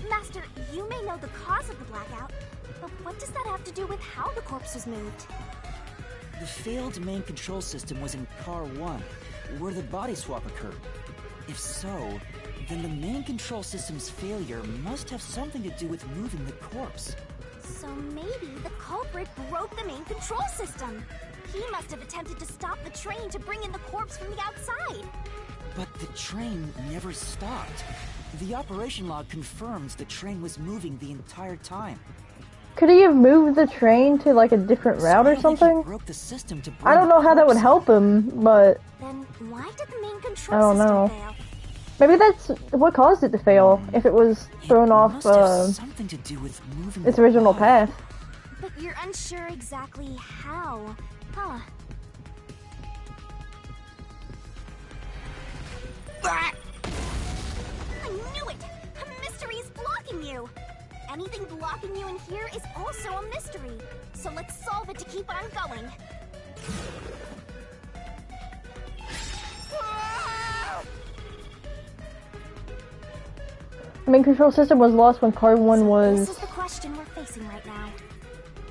Master, you may know the cause of the blackout, but what does that have to do with how the corpse was moved? The failed main control system was in Car 1, where the body swap occurred. If so, then the main control system's failure must have something to do with moving the corpse. So maybe the culprit broke the main control system. He must have attempted to stop the train to bring in the corpse from the outside. But the train never stopped. The operation log confirms the train was moving the entire time. Could he have moved the train to like a different route or something? Broke the system to I don't know how that would help him, but Then why did the main control I don't system know. fail? Maybe that's what caused it to fail. If it was thrown off Must have something to do with moving its the original body. path. But you're unsure exactly how, huh? I knew it! A mystery is blocking you! Anything blocking you in here is also a mystery. So let's solve it to keep on going. The main control system was lost when Car 1 This was... is the question we're facing right now.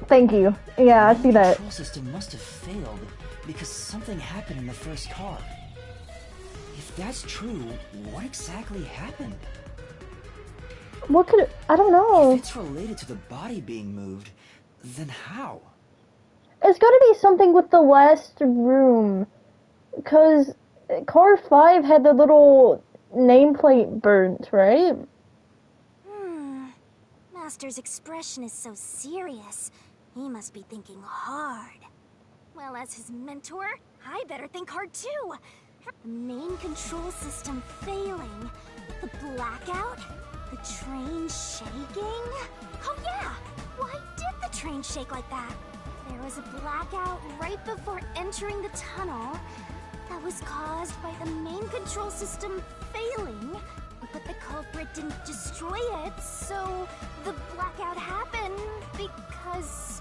Thank you. Yeah, I see The that. control system must have failed because something happened in the first car. If that's true, what exactly happened? What could it... I don't know. If it's related to the body being moved, then how? It's gotta be something with the last room. Because Car 5 had the little nameplate burnt, right? Master's expression is so serious. He must be thinking hard. Well, as his mentor, I better think hard too. The main control system failing, the blackout, the train shaking. Oh yeah, why did the train shake like that? There was a blackout right before entering the tunnel that was caused by the main control system failing. But the culprit didn't destroy it, so the blackout happened because,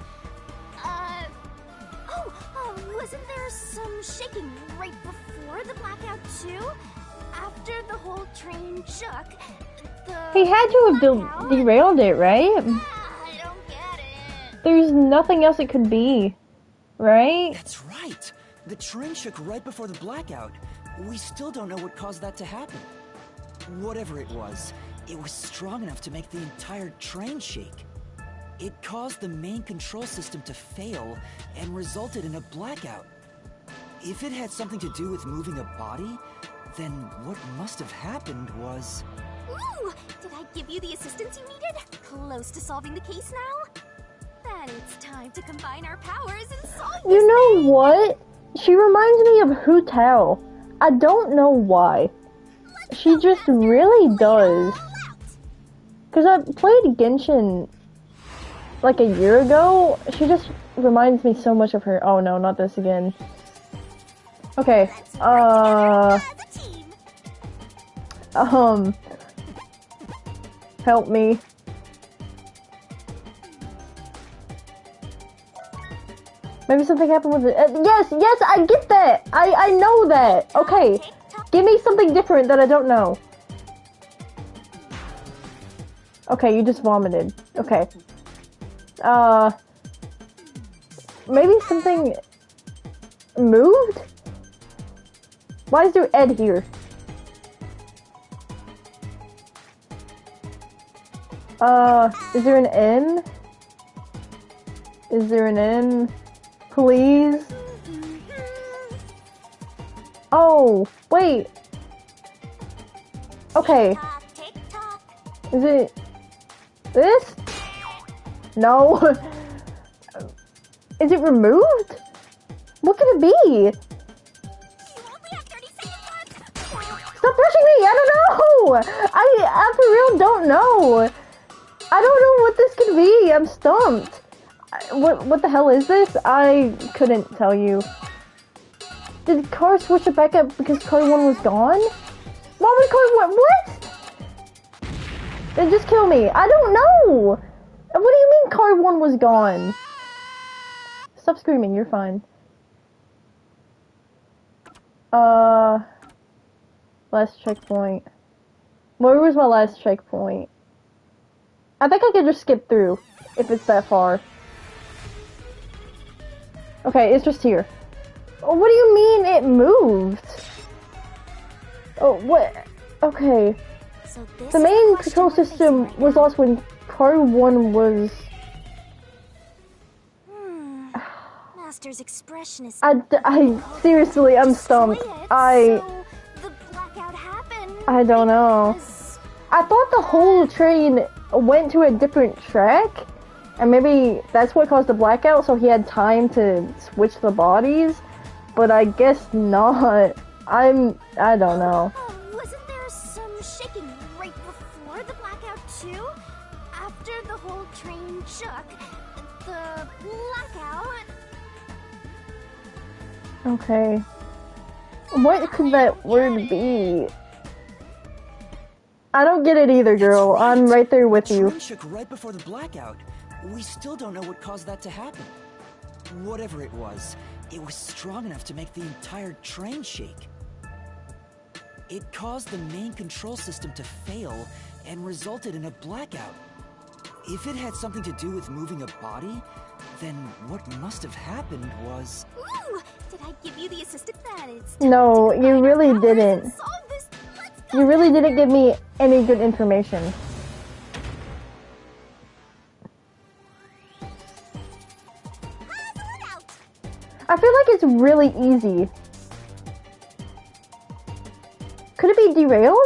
wasn't there some shaking right before the blackout too? After the whole train shook, He had to have blackout- derailed it, right? I don't get it. There's nothing else it could be, right? That's right. The train shook right before the blackout. We still don't know what caused that to happen. Whatever it was strong enough to make the entire train shake. It caused the main control system to fail and resulted in a blackout. If it had something to do with moving a body, then what must have happened was... Ooh! Did I give you the assistance you needed? Close to solving the case now? Then it's time to combine our powers and solve this You know thing! what? She reminds me of Hu Tao. I don't know why. She just really does. Because I played Genshin like a year ago. She just reminds me so much of her. Oh no, not this again. Okay, As a team! help me. Maybe something happened with it. Yes, I get that! I know that! Okay, give me something different that I don't know. Okay, you just vomited. Okay. Maybe something moved? Why is there Ed here? Is there an N? Is there an N? Please? Oh, wait. Okay. Tick-tock, tick-tock. Is it this? No. Is it removed? What could it be? You only have 30 seconds left! Stop pushing me! I don't know! I for real don't know! I don't know what this could be! I'm stumped! What the hell is this? I couldn't tell you. Did Car switch it back up because Car 1 was gone? Why would Car 1? What? Then just kill me. I don't know! What do you mean car 1 was gone? Stop screaming, you're fine. Last checkpoint. Where was my last checkpoint? I think I could just skip through, if it's that far. Okay, it's just here. Oh, what do you mean it moved? Oh, what? Okay. So this The is main question control we're facing system right was now. lost when car 1 was... Master's expression is seriously, I'm stumped. So the blackout happened. I don't know. because- I thought the whole train went to a different track, and maybe that's what caused the blackout, so he had time to switch the bodies, but I guess not. I don't know. Wasn't there some shaking right before the blackout too? After the whole train shook, the blackout. Okay. What could that word be? I don't get it either, girl. I'm right there with The you. train shook right before the blackout. We still don't know what caused that to happen. Whatever it was strong enough to make the entire train shake. It caused the main control system to fail and resulted in a blackout. If it had something to do with moving a body, then what must have happened was... Ooh, did I give you the assistant that it's No, time to you combine our really powers didn't. and solve this? Let's go. You really didn't give me any good information. I feel like it's really easy. Could it be derailed?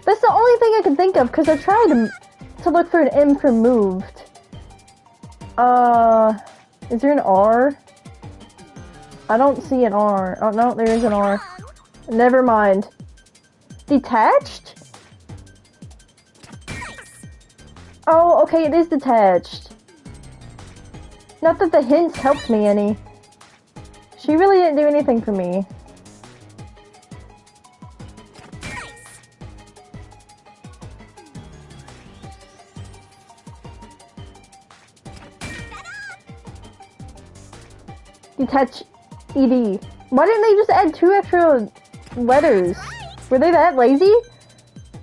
That's the only thing I can think of, because I tried to look for an M for moved. Is there an R? I don't see an R. Oh, no, there is an R. Never mind. Detached? Oh, okay, it is detached. Not that the hints helped me any. She really didn't do anything for me. Detach ED. Why didn't they just add 2 extra letters? Were they that lazy?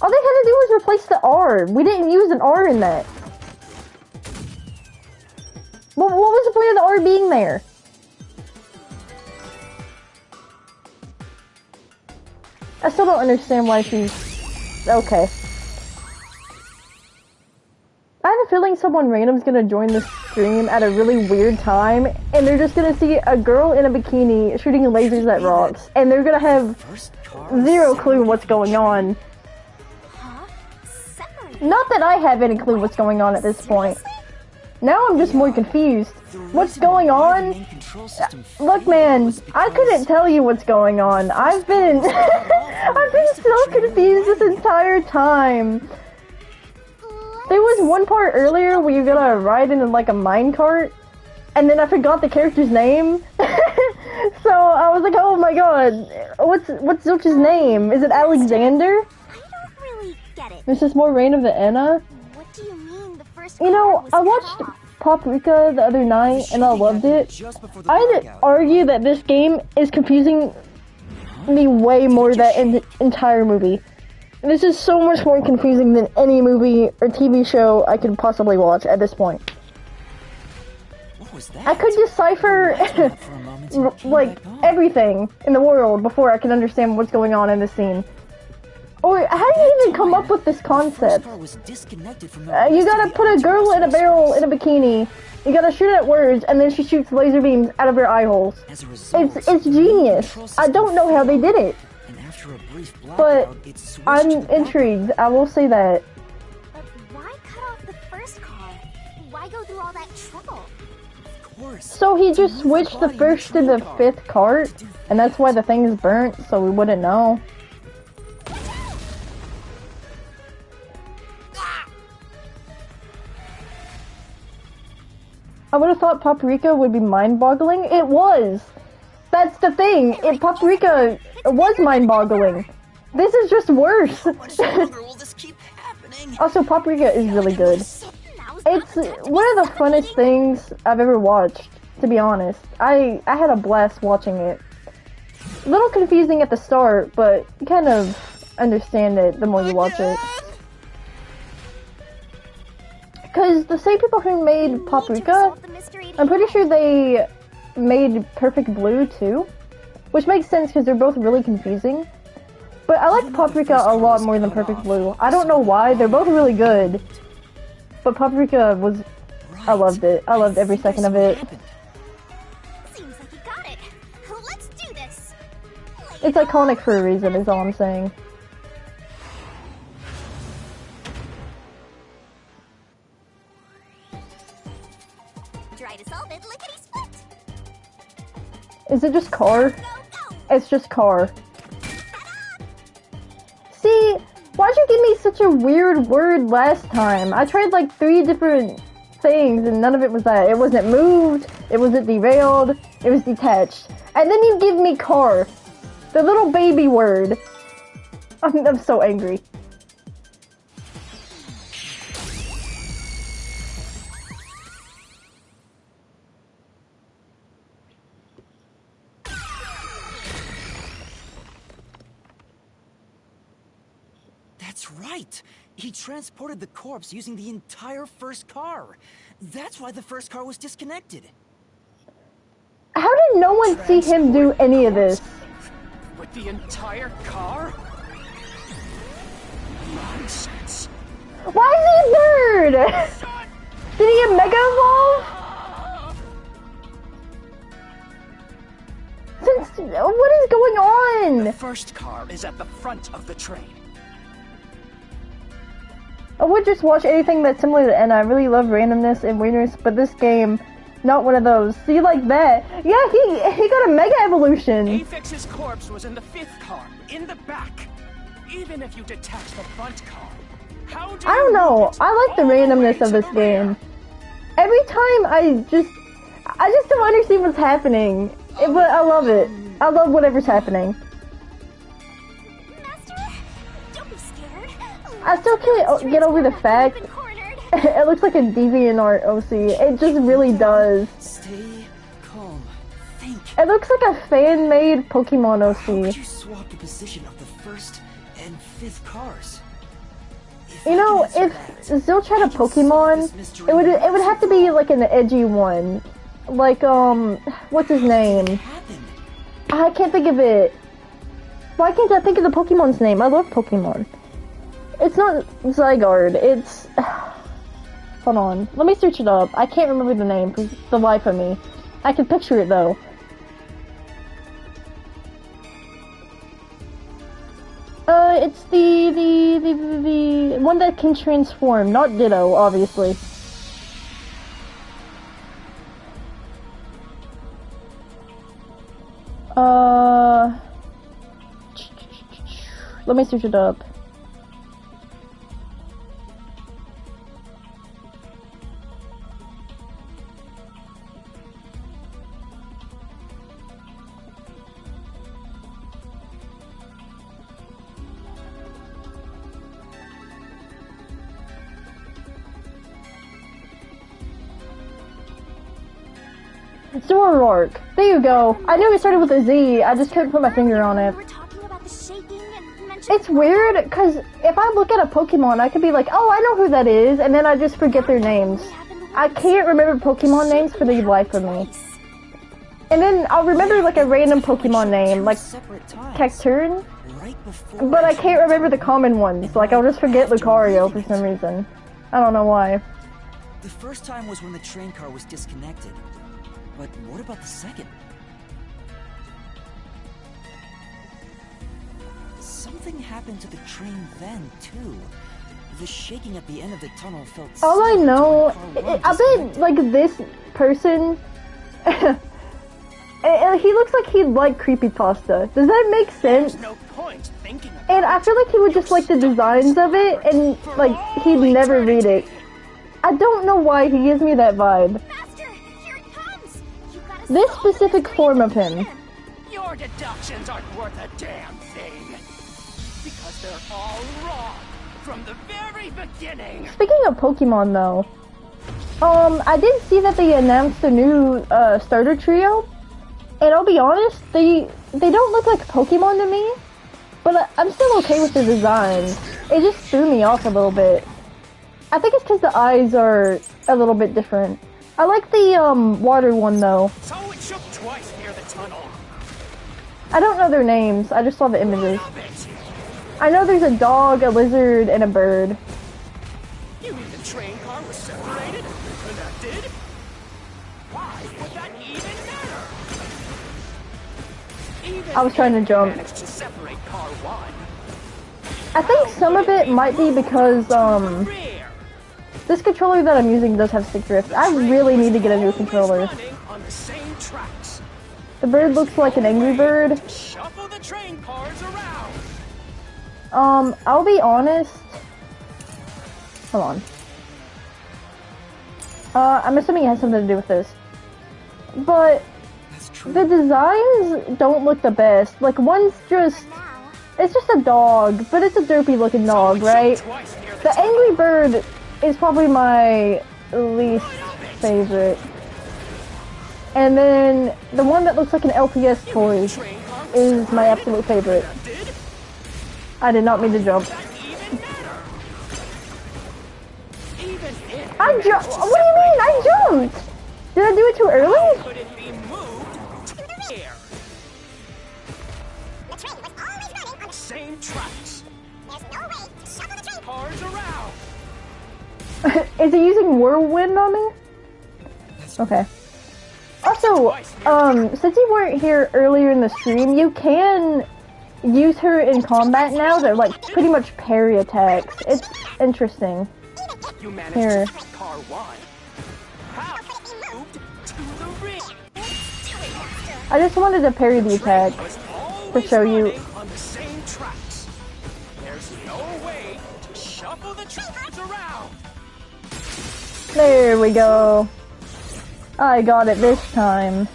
All they had to do was replace the R. We didn't use an R in that. What was the point of the R being there? I still don't understand why she's... Okay. I have a feeling someone random's gonna join this stream at a really weird time, and they're just gonna see a girl in a bikini shooting lasers at rocks, and they're gonna have First car zero clue what's going on. Huh? Separated? Not that I have any clue what's going on at this point. Now I'm just more confused. The What's reason going why the on? main control system Look, failed man, was I couldn't because tell you what's going on. I've been... I've been so confused this entire time. There was one part earlier where you gotta ride in like a minecart, and then I forgot the character's name. So I was like, oh my god, what's Zilch's name? Is it Alexander? I don't really get it. This is more Reign of the Enna. What do you mean the first You car know, was I cut watched off? Paprika the other night, and I loved it. just before the I'd blackout. argue that this game is confusing me way more than the entire movie. This is so much more confusing than any movie or TV show I could possibly watch at this point. What was that? I could decipher Lights went up for a moment and came like back on. everything in the world before I could understand what's going on in this scene. Or how do you even come up with this The concept? first car was disconnected from the You rest of gotta the put a other girl in a express barrel ways. in a bikini. You gotta shoot at words, and then she shoots laser beams out of her eye holes. As a result, It's the main genius. control I don't know how they did it, And after a brief but blackout, it switched to I'm the backup. intrigued. I will say that. But why cut off the first car? Why go through all that trouble? Of course. So he To just move switched the body in the first to the train car. 5th cart, To do and that's why the thing is burnt, so we wouldn't know. I would have thought Paprika would be mind-boggling. It was! That's the thing! Paprika was mind-boggling. This is just worse. How much longer will this keep happening? Also, Paprika is really good. Now's not It's the time to one be of the funnest celebrating. things I've ever watched, to be honest. I had a blast watching it. A little confusing at the start, but you kind of understand it the more you watch it. Because the same people who made Need to Paprika, resolve the mystery to I'm pretty Hero. sure they made Perfect Blue too. Which makes sense because they're both really confusing. But I like Even though the Paprika first a one lot was more than cut Perfect off, Blue. I don't know why, they're both really good. But Paprika was... I loved it. I loved every second of it. Seems like you got it. Let's do this. It's iconic for a reason, is all I'm saying. Try to solve it, lickety split. Is it just car? Go, go. It's just car. See, why'd you give me such a weird word last time? I tried like 3 different things and none of it was that. It wasn't moved, it wasn't derailed, it was detached. And then you give me car. The little baby word. I'm so angry. That's right! He transported the corpse using the entire first car. That's why the first car was disconnected. How did no one see him do any of this? With the entire car? Nonsense. Why is he a bird? Did he Mega Evolve? Since what is going on? The first car is at the front of the train. I would just watch anything that's similar to N. I really love randomness and weirdness, but this game, not one of those. See, like that. Yeah, he got a Mega Evolution. Afix's corpse was in the 5th car, in the back. Even if you detach the front car, how do I don't you know. move it I like the all way randomness of to this the rear? game. Every time I just don't understand what's happening. But I love it. I love whatever's happening. Master, don't be scared. I still can't get over the fact Been cornered. it looks like a DeviantArt OC. It just really does. Stay calm. Think. It looks like a fan-made Pokemon How could OC. you swap the position of the first and 5th cars? If You I know, can if answer that, Zilch had I a can solve Pokemon, this mystery it would now. have to be like an edgy one. Like, what's his name? What happened? I can't think of it. Why can't I think of the Pokemon's name? I love Pokemon. It's not Zygarde, it's... Hold on. Let me search it up. I can't remember the name for the life of me. I can picture it though. It's the one that can transform, not Ditto, obviously. Let me search it up. Zoroark. There you go. I knew it started with a Z. I just couldn't put my finger on it. We were talking about the shaking and mentioned It's weird, because if I look at a Pokemon, I could be like, oh, I know who that is, and then I just forget their names. I can't remember Pokemon names for the life of me. And then I'll remember like a random Pokemon name, like Separate times, Cacturne, right before but I entering can't the remember the tunnel. common ones. Like, I'll just forget Lucario for some reason. I don't know why. The first time was when the train car was disconnected. But what about the second? Something happened to the train then, too. The shaking at the end of the tunnel felt All I similar to know, when Car 1 I bet, disconnected. like, this person, he looks like he'd like creepypasta. Does that make sense? There's no point thinking about And I feel like he would just like the designs of it, and, like, he'd never read it. I don't know why he gives me that vibe. Master, here it comes. You gotta This solve the specific mystery form of equation. him. Your deductions aren't worth a damn thing. Because they're all wrong from the very beginning. Speaking of Pokemon, though, I did see that they announced a new starter trio, and I'll be honest, they don't look like Pokemon to me, but I'm still okay with the designs. It just threw me off a little bit. I think it's because the eyes are a little bit different. I like the water one though. So it shook twice near the tunnel. I don't know their names. I just saw the images. Stop it! I know there's a dog, a lizard, and a bird. You mean the train car was separated and connected? Why would that even matter? Even I was trying to if jump. you managed to separate car 1. I think some of it might be because Rear. this controller that I'm using does have stick drift. I really need to get a new controller. Running on the same tracks. The bird looks like an angry bird. Shuffle the train cars around. I'll be honest. Hold on. I'm assuming it has something to do with this. But That's true. the designs don't look the best. Like, one's just... It's just a dog, but it's a derpy looking dog, right? Twice near the The angry bird is probably my least favorite. And then the one that looks like an LPS toy train car was is my absolute favorite. connected. I did not mean to jump. That even matter. Even if I jumped. What do you mean? I jumped. Did I do it too early? could it be moved to the rear? The train was always running on the... Same tracks. There's no way to shuffle the train. Cars around. Is he using whirlwind on me? Okay. Also, since you weren't here earlier in the stream, you can use her in combat now to, like, pretty much parry attacks. It's interesting. You managed Here. to hit car 1. How could it be moved to the rear? I just wanted to parry the attack. Was always show you. running on the same tracks. There's no way to shuffle the train cars around. There we go. I got it this time.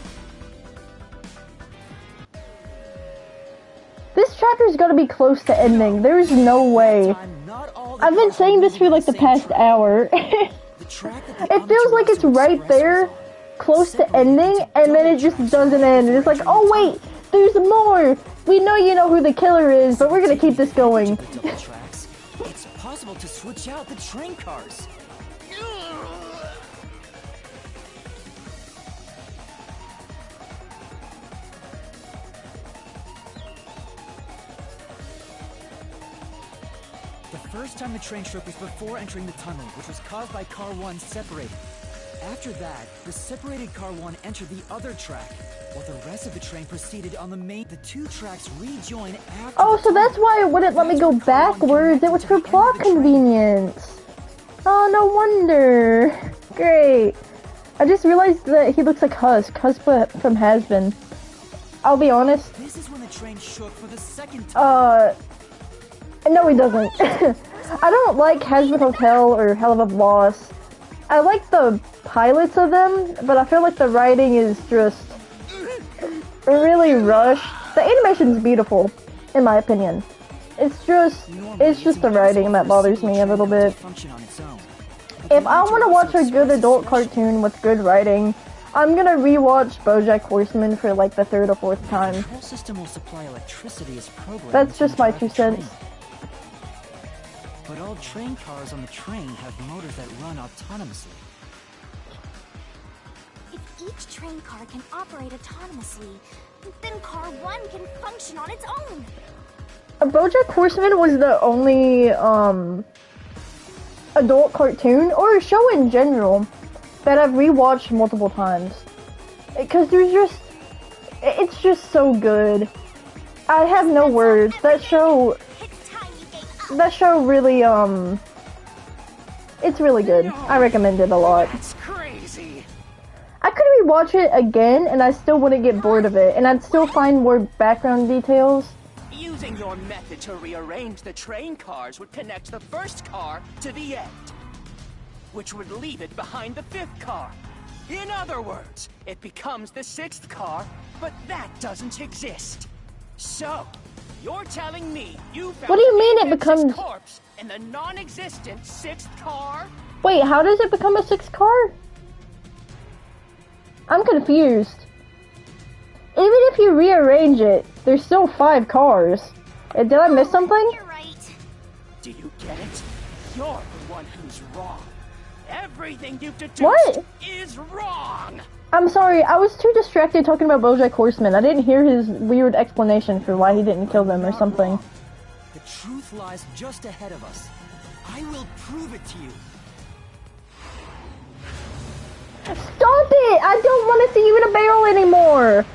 This chapter's gotta be close to ending. There's no way. I've been saying this for like the past hour. It feels like it's right there, close to ending, and then it just doesn't end. And it's like, oh wait, there's more! We know you know who the killer is, but we're gonna keep this going. Double tracks. It's possible to switch out the train cars. The first time the train shook was before entering the tunnel, which was caused by car 1 separating. After that, the separated car 1 entered the other track, while the rest of the train proceeded on the main. The two tracks rejoin after. Oh, the so that's tunnel. why it wouldn't let me go backwards. It was for plot convenience. Oh, no wonder. Great. I just realized that he looks like Husk from Has-Been. I'll be honest. This is when the train shook for the second time. No, he doesn't. I don't like Has-Been Hotel or Hell of a Boss. I like the pilots of them, but I feel like the writing is just really rushed. The animation's beautiful, in my opinion. It's just the writing that bothers me a little bit. If I want to watch a good adult cartoon with good writing, I'm gonna rewatch BoJack Horseman for like the third or fourth time. The control system will supply electricity as programmed. That's just to my drive 2 the train. cents. But all train cars on the train have motors that run autonomously. If each train car can operate autonomously, then car 1 can function on its own. BoJack Horseman was the only adult cartoon or show in general that I've rewatched multiple times, because it's just so good. I have no words. That show really it's really good. I recommend it a lot. That's crazy. I could rewatch it again and I still wouldn't get bored of it, and I'd still find more background details. Using your method to rearrange the train cars would connect the first car to the end, which would leave it behind the 5th car. In other words, it becomes the 6th car, but that doesn't exist. So, You're telling me you found What do you mean it Apex's becomes- corpse in the non-existent 6th car? Wait, how does it become a 6th car? I'm confused. Even if you rearrange it, there's still 5 cars. Did I miss something? You're right. Do you get it? You're the one who's wrong. Everything you've deduced What? is wrong! I'm sorry, I was too distracted talking about BoJack Horseman. I didn't hear his weird explanation for why he didn't kill them or Not something. wrong. The truth lies just ahead of us. I will prove it to you. Stop it! I don't want to see you in a barrel anymore!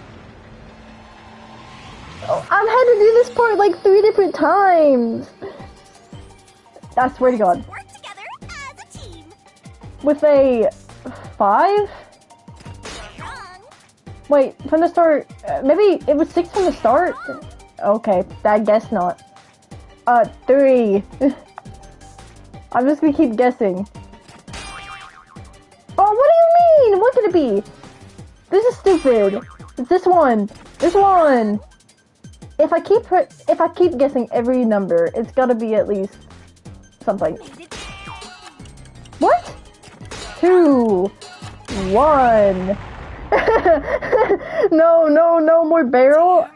Oh, I've had to do this part like 3 different times. I swear to God. Work together as a team. With a 5? Wrong. Wait, from the start, maybe it was 6 from the start? Okay, I guess not. 3. I'm just gonna keep guessing. Oh, what do you mean? What could it be? This is stupid. It's this one. This one. If I keep guessing every number, it's gotta be at least something. What? 2, 1. No more barrel.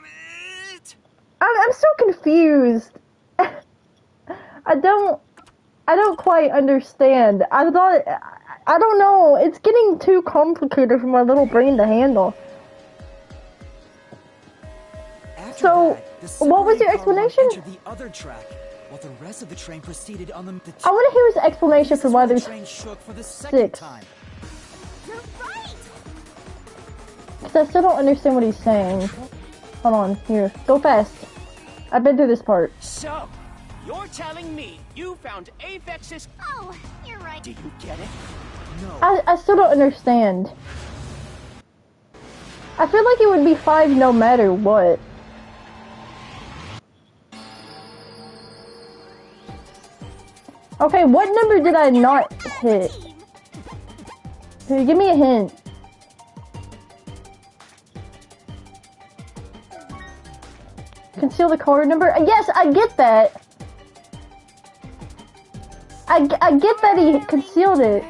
I'm so confused. I don't quite understand. I don't know. It's getting too complicated for my little brain to handle. After So, that, the what was your separated car line explanation? entered the other track, while the rest of the train proceeded on the I want to hear his explanation This for is why when the there's train shook for the second 6. time. You're right. Because I still don't understand what he's saying. Hold on, here. Go fast. I've been through this part. So, you're telling me you found Apex's... Oh, you're right. Do you get it? No. I still don't understand. I feel like it would be 5 no matter what. Okay, what number did I not hit? Team. Here, give me a hint. Conceal the card number? Yes, I get that. I get that he concealed it.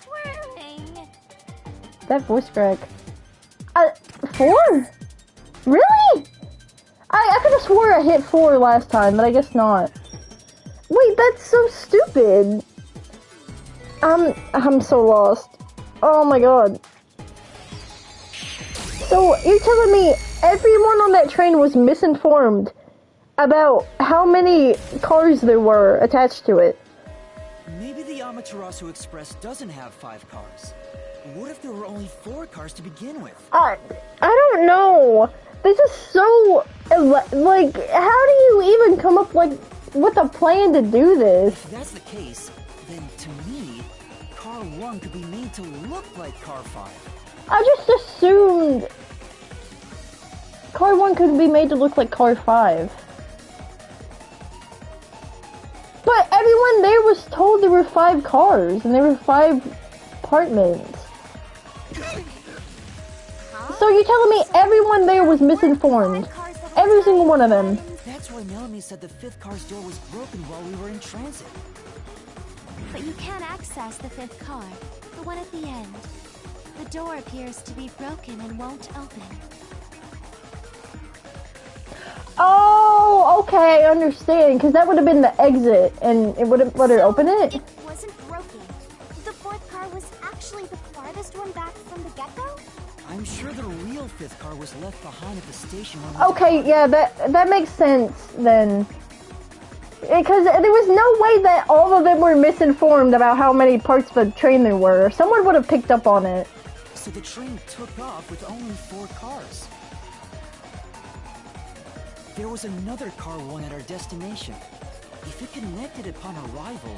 Twirling. That voice crack. 4? Really? I could have swore I hit 4 last time, but I guess not. Wait, that's so stupid. I'm so lost. Oh my god. So, you're telling me everyone on that train was misinformed about how many cars there were attached to it? Maybe the Amaterasu Express doesn't have 5 cars. What if there were only 4 cars to begin with? I don't know. This is so, like, how do you even come up, like, with a plan to do this? If that's the case, then to me, Car 1 could be made to look like Car 5. I just assumed Car 1 could be made to look like Car 5. But everyone there was told there were 5 cars, and there were 5 apartments. So you're telling me everyone there was misinformed? Every single one of them. That's why Melanie said the 5th car's door was broken while we were in transit. But you can't access the 5th car, the one at the end. The door appears to be broken and won't open. Oh, okay, I understand. Because that would have been the exit, and it would have let her open it? It wasn't broken. The 4th car was actually the farthest one back from the get-go? I'm sure the real 5th car was left behind at the station when we Okay, yeah, that makes sense then. Because there was no way that all of them were misinformed about how many parts of the train there were. Someone would have picked up on it. So the train took off with only 4 cars. There was another Car 1 at our destination. If it connected upon arrival,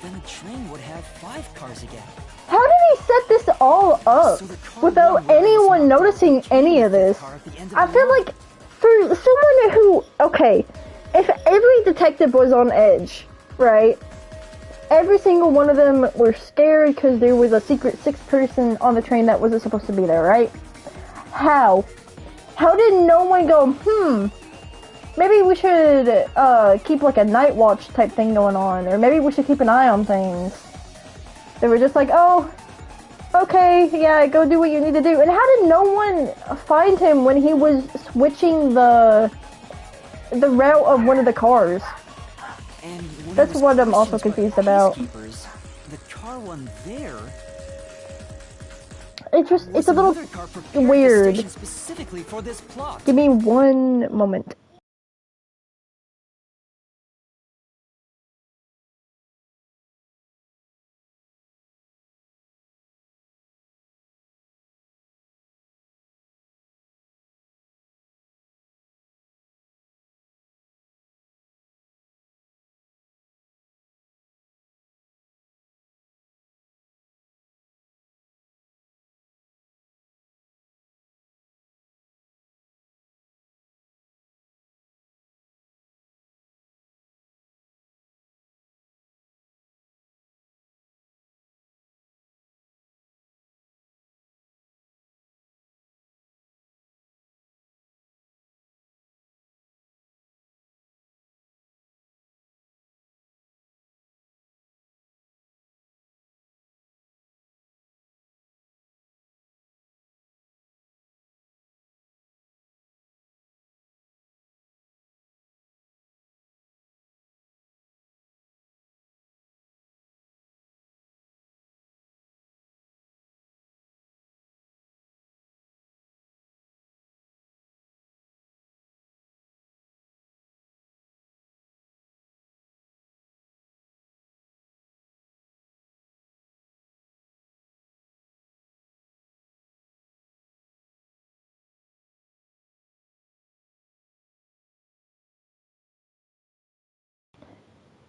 then the train would have 5 cars again. How did he set this all up So the Car without 1 was anyone not noticing the any of this? car at the end of I the feel line. like for someone who, okay, if every detective was on edge, right? Every single one of them were scared because there was a secret 6th person on the train that wasn't supposed to be there, right? How? How did no one go, maybe we should keep like a night watch type thing going on, or maybe we should keep an eye on things. They were just like, oh, okay, yeah, go do what you need to do. And how did no one find him when he was switching the route of one of the cars? And when That's he was what I'm also questioned by confused about. peacekeepers, the car one there It's just, was it's a little another car prepared at the weird. station specifically for this plot. Give me one moment.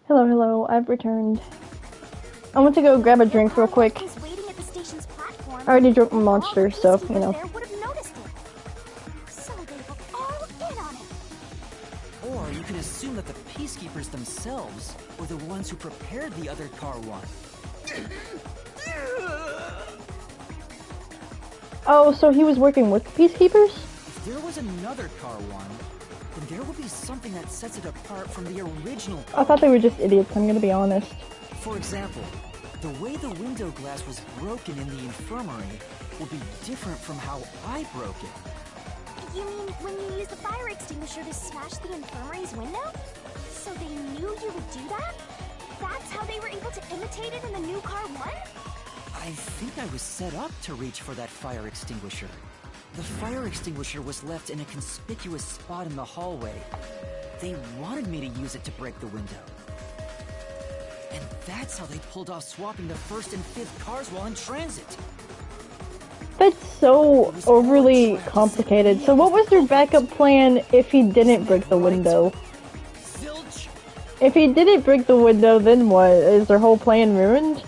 Hello, hello, I've returned. I went to go grab a drink real quick. He's waiting at the station's platform. I already drunk my monster, so, you know. There would have noticed it. So they were all in on it. Or you can assume that the peacekeepers themselves were the ones who prepared the other car one. Oh, so he was working with the peacekeepers? If there was another car one, then there would be something that sets it apart from the original car. I thought they were just idiots, I'm gonna be honest. For example, the way the window glass was broken in the infirmary would be different from how I broke it. You mean when you used the fire extinguisher to smash the infirmary's window? So they knew you would do that? That's how they were able to imitate it in the new car one? I think I was set up to reach for that fire extinguisher. The fire extinguisher was left in a conspicuous spot in the hallway. They wanted me to use it to break the window. And that's how they pulled off swapping the first and fifth cars while in transit. That's so overly complicated. So what was their backup plan if he didn't break the window? Zilch! If he didn't break the window, then what? Is their whole plan ruined?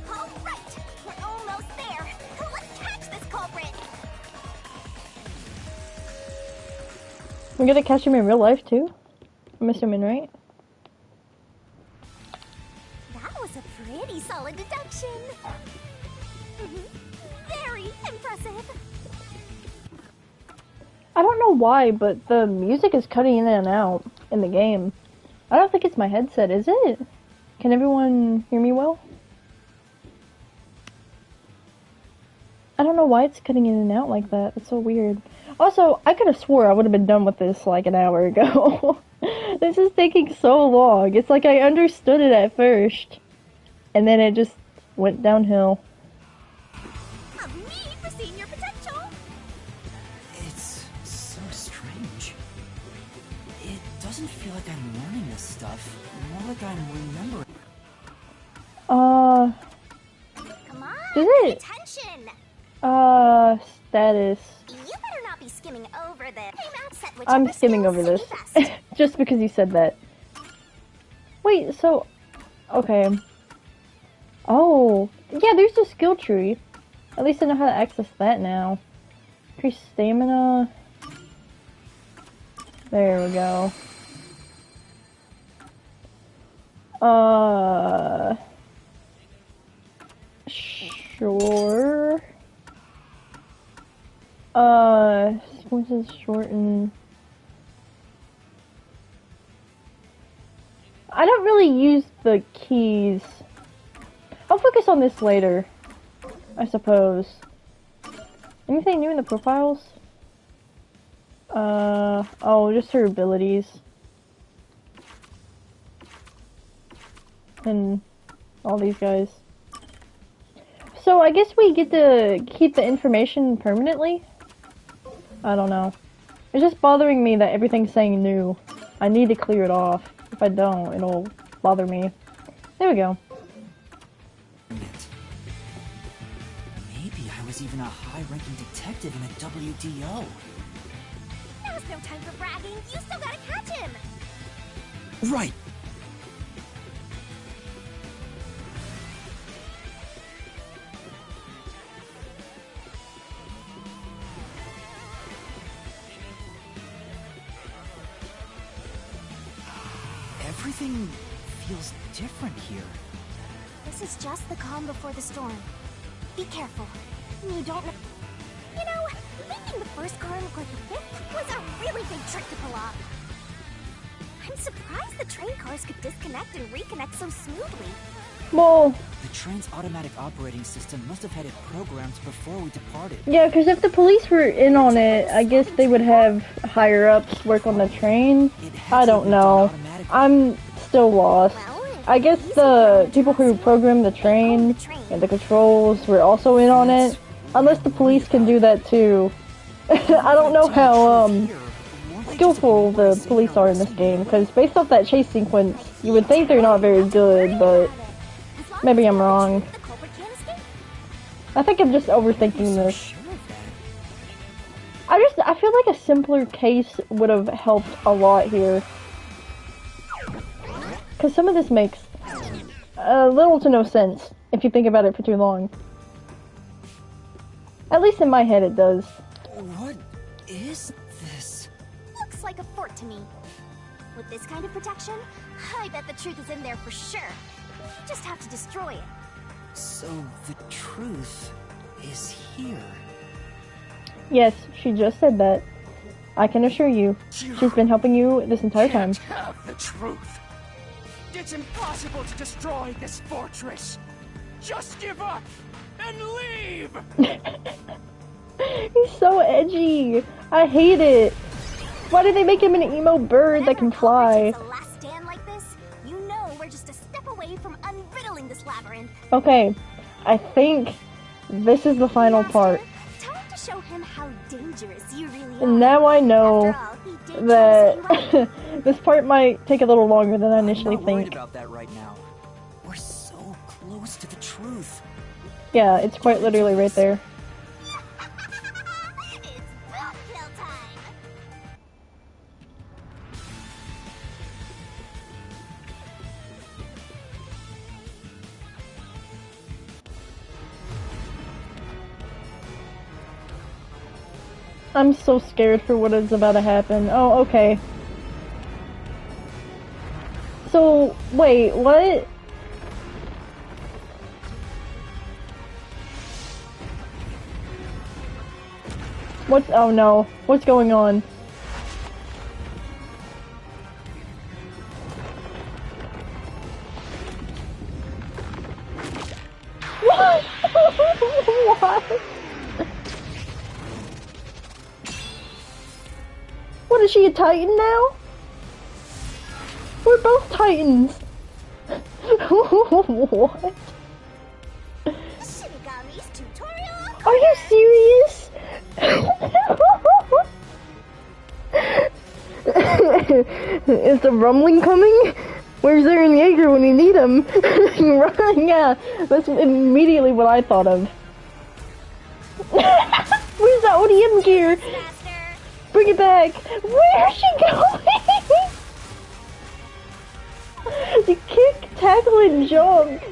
All right, we're almost there. Let's catch this culprit. We're gonna catch him in real life too? I'm assuming, right? That was a pretty solid deduction. Very impressive. I don't know why, but the music is cutting in and out in the game. I don't think it's my headset, is it? Can everyone hear me well? I don't know why it's cutting in and out like that. It's so weird. Also, I could have swore I would have been done with this like an hour ago. This is taking so long. It's like I understood it at first, and then it just went downhill. A me for seeing your potential. It's so strange. It doesn't feel like I'm learning this stuff. More like I'm remembering. Come on, Does pay it? attention. Status. You better not be skimming over the set I'm whichever skimming skills over suit this. you best. Just because you said that. Wait, so... Okay. Oh. Yeah, there's a skill tree. At least I know how to access that now. Increase stamina. There we go. Sure. Sequences shorten. I don't really use the keys. I'll focus on this later, I suppose. Anything new in the profiles? Oh, just her abilities. And all these guys. So I guess we get to keep the information permanently? I don't know. It's just bothering me that everything's saying new. I need to clear it off. If I don't, it'll bother me. There we go. Maybe I was even a high-ranking detective in a WDO. Now's no time for bragging. You still gotta catch him. Right. Everything feels different here. This is just the calm before the storm. Be careful. You don't know. You know, making the first car look like the fifth was a really big trick to pull off. I'm surprised the train cars could disconnect and reconnect so smoothly. Well, The train's automatic operating system must have had it programmed before we departed. yeah, because if the police were in on it, I guess they would have higher-ups work on the train. I don't know. I'm still lost. I guess the people who programmed the train and the controls were also in on it. Unless the police can do that too. I don't know how skillful the police are in this game, because based off that chase sequence, you would think they're not very good, but maybe I'm wrong. The culprit can't escape. I think I'm just overthinking this. Sure of that. I feel like a simpler case would have helped a lot here. Because some of this makes little to no sense if you think about it for too long. At least in my head it does. What is this? Looks like a fort to me. With this kind of protection, I bet the truth is in there for sure. You just have to destroy it. So the truth is here. Yes, she just said that. I can assure you, she's been helping you this entire time. Can't have the truth. It's impossible to destroy this fortress. Just give up and leave. He's so edgy. I hate it. Why did they make him an emo bird that can fly? Whenever a last stand like this, you know we're just a step away from unriddling this labyrinth. Okay, I think this is the final part. Time to show him how dangerous you really are. And now I know After all, he did try to set you up. that this part might take a little longer than I initially I'm not worried think. about that right now. We're so close to the truth. Yeah, it's quite literally right there. It's book kill time. I'm so scared for what is about to happen. Oh, okay. So, wait, what? What's, oh no, what's going on? What? What? What, is she a Titan now? We're both Titans. What? Shinigami's tutorial. Are you serious? Is the rumbling coming? Where's Eren Yeager when you need him? Right, yeah, that's immediately what I thought of. Where's the ODM gear? Master. Bring it back. Where's she going? You kick, tackle, and jump.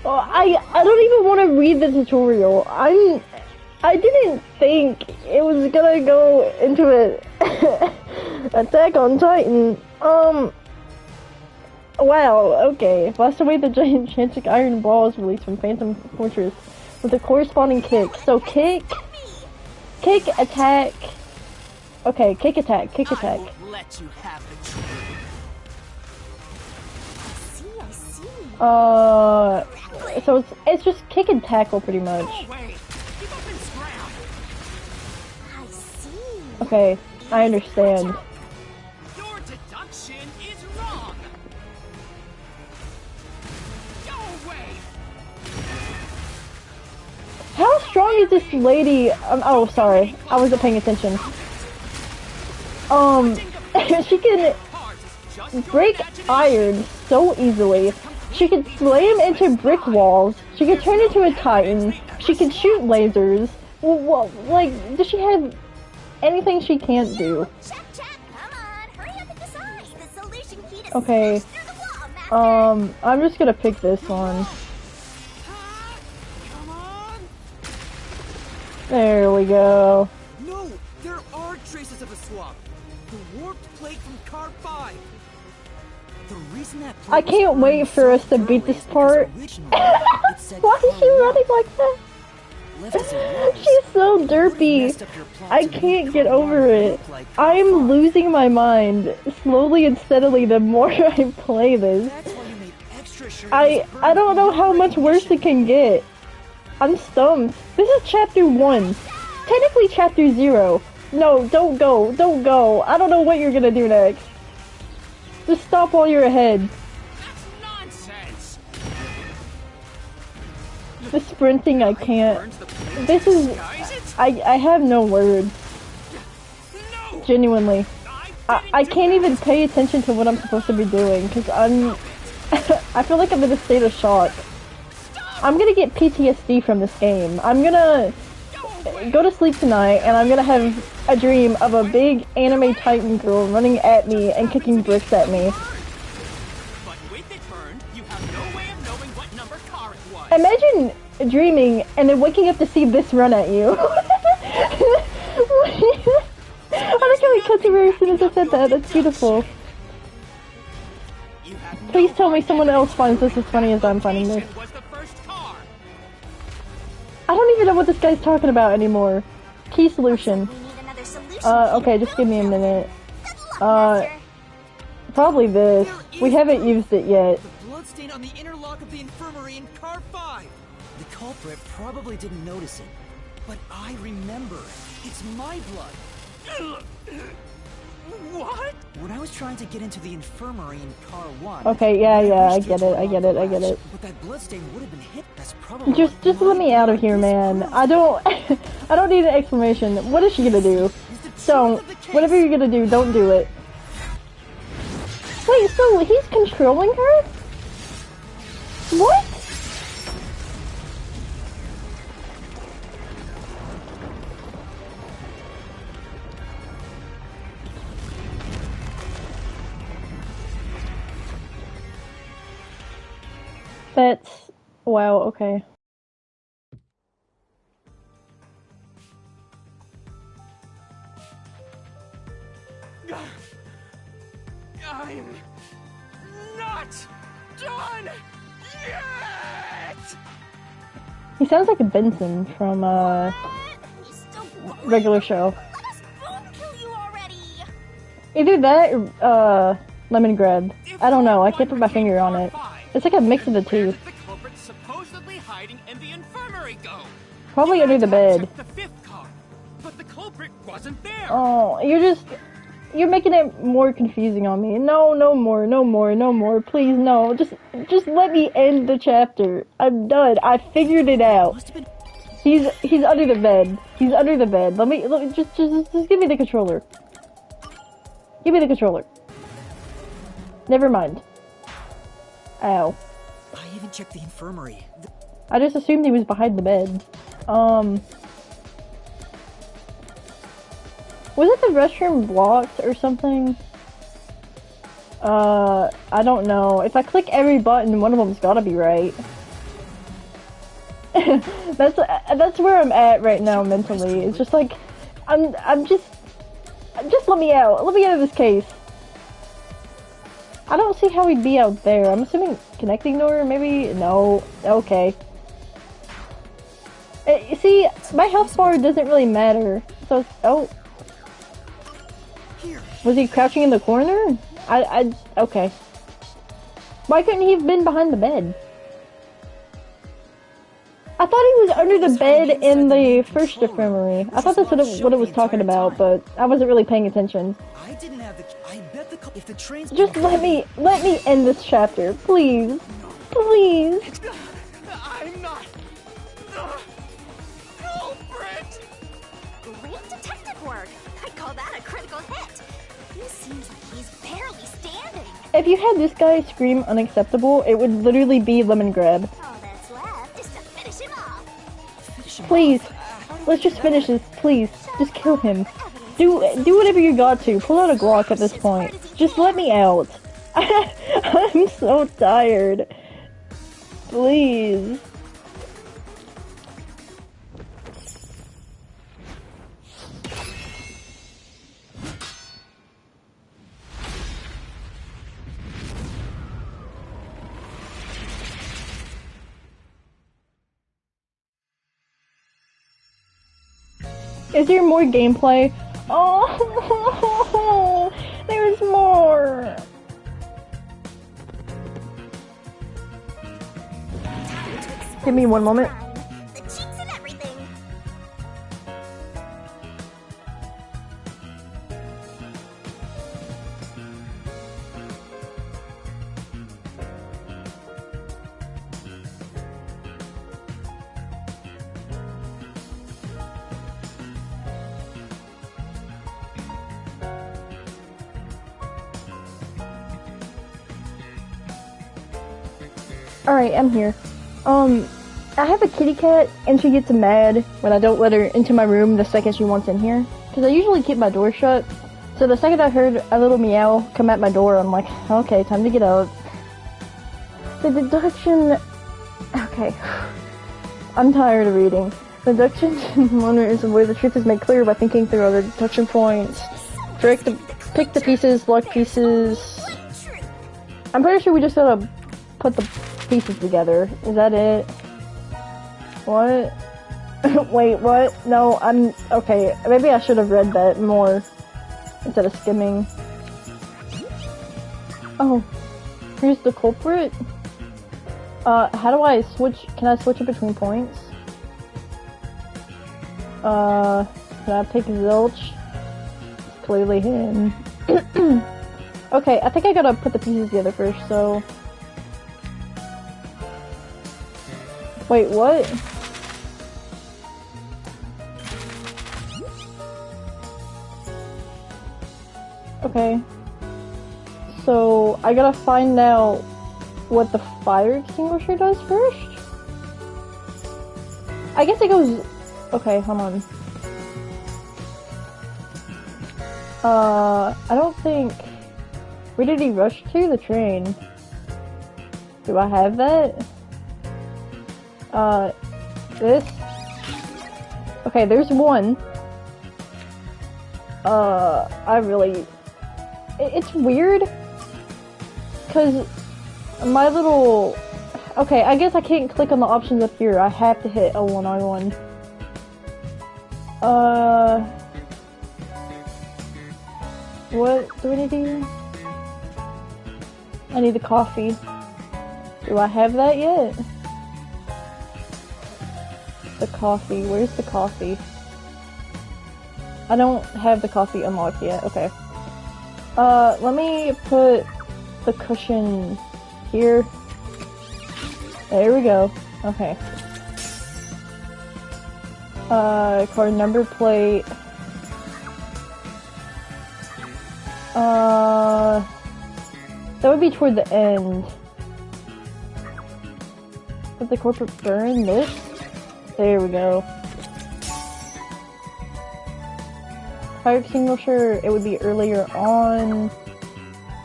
Oh, I don't even want to read the tutorial. I didn't think it was gonna go into it. Attack on Titan. Wow, okay. Blast away the gigantic iron balls released from Phantom Fortress with a corresponding kick. So kick, kick, attack. Okay, kick, attack, kick, I attack. won't let you have the truth. I see. So it's just kick and tackle pretty much. Go away. Give up and scram. I see. Okay, I understand. Your deduction is wrong. Go away. How strong is this lady? Oh, sorry, I wasn't paying attention. She can Heart is just your break imagination. iron so easily. She can slam into brick walls. She can turn into a titan. She can shoot lasers. Well, like, does she have anything she can't do? Check, check. Come on. Hurry up and decide. The solution key to Okay. smash through the wall, Master. I'm just gonna pick this one. Come on. There we go. No, there are traces of a swap. The warped plate from Car 5. The reason that I plate was can't wait burned for so us to beat thoroughly this is because part. originally it said Why is Car she 1. running like that? Left as it was, She's so it would've derpy. messed up your plot I to make can't get Car 1 over it. look like Car I'm 5. losing my mind slowly and steadily the more I play this. That's why you made extra sure it I was burned don't know beyond how much worse it recognition. can get. I'm stumped. This is chapter 1. Technically chapter 0. No, don't go. Don't go. I don't know what you're gonna do next. Just stop while you're ahead. That's nonsense. The sprinting, I can't. Burns the plate This to is... disguise it? I have no words. No. Genuinely. I didn't do can't even pay attention to what I'm supposed to be doing, because I'm... I feel like I'm in a state of shock. I'm gonna get PTSD from this game. I'm gonna go to sleep tonight, and I'm gonna have a dream of a big anime titan girl running at me and kicking bricks at me. But with it burned, you have no way of knowing what number car it was. Imagine dreaming and then waking up to see this run at you. I like how it cut to her as soon as I said that. That's beautiful. You have no Please tell me someone else finds this as funny as I'm finding this. was the first car. I don't even know what this guy's talking about anymore. Key solution. We need another solution. Okay, just give me a minute. Good luck, Master. Probably this. We haven't used it yet. The bloodstain on the interlock of the infirmary in Car 5. The culprit probably didn't notice it, but I remember. It's my blood. What? When I was trying to get into the infirmary in Car 1. Okay, yeah, I wished get to it, turn I off get the it, I get latch, it. But that bloodstain would have been hit. That's probably Just what let my me out of blood here, is man. proof. I don't need an explanation. What is she gonna do? Is the truth Don't. of the case. Whatever you're gonna do, don't do it. Wait, so he's controlling her? What? That's... wow, okay. I'm not done yet. He sounds like a Benson from, He's still going. regular show. Let us both kill you already. Either that or, lemon grab. I don't know, I can't put my finger on it. It's like a mix of the Where two. did the culprit supposedly hiding in the infirmary go? Probably You under the had to bed. check the fifth car, but the culprit wasn't there. Oh, you're making it more confusing on me. No more. Please, no. Just let me end the chapter. I'm done. I figured it out. Must have been. He's under the bed. He's under the bed. Let me just give me the controller. Give me the controller. Never mind. Ow. I even checked the infirmary. I just assumed he was behind the bed. Was it the restroom blocked or something? I don't know. If I click every button, one of them's gotta be right. that's where I'm at right now mentally. It's just like, just let me out. Let me out of this case. I don't see how he'd be out there. I'm assuming connecting door, maybe? No. Okay. See, my health bar doesn't really matter. So, oh. Here. Was he crouching in the corner? Okay. Why couldn't he have been behind the bed? I thought he was under the bed in the first infirmary. I thought that's what it was talking about, but I wasn't really paying attention. I didn't have the. I bet if the train's. Just let me end this chapter, please. Please. I'm not the culprit. Great detective work. I call that a critical hit. He seems like he's barely standing. If you had this guy scream unacceptable, it would literally be lemon grab. All that's left is to finish him off. Please, let's just finish this, please. Just kill him. Do whatever you got to. Pull out a Glock at this point. Just let me out. I'm so tired. Please. Is there more gameplay? Oh, there's more. Give me one moment. The cheeks and everything. Alright, I'm here. I have a kitty cat, and she gets mad when I don't let her into my room the second she wants in here. Because I usually keep my door shut. So the second I heard a little meow come at my door, I'm like, okay, time to get out. The deduction... Okay. I'm tired of reading. The deduction wonders where the truth is made clear by thinking through other deduction points. Pick the pieces, lock pieces... I'm pretty sure we just gotta put the pieces together. Is that it? What? Wait, what? No, okay, maybe I should have read that more instead of skimming. Oh, here's the culprit? How do I switch? Can I switch it between points? Can I pick Zilch? It's clearly him. Okay, I think I gotta put the pieces together first, so... Wait, what? Okay. So, I gotta find out what the fire extinguisher does first? I guess it goes... Okay, hold on. I don't think... Where did he rush to? The train. Do I have that? This? Okay, there's one. I really... It's weird. Cause my little... Okay, I guess I can't click on the options up here. I have to hit L1 R1. What do I need to do? I need the coffee. Do I have that yet? The coffee. Where's the coffee? I don't have the coffee unlocked yet. Okay. Let me put the cushion here. There we go. Okay. Car number plate. That would be toward the end. Did the corporate burn this? There we go. Fire extinguisher, it would be earlier on.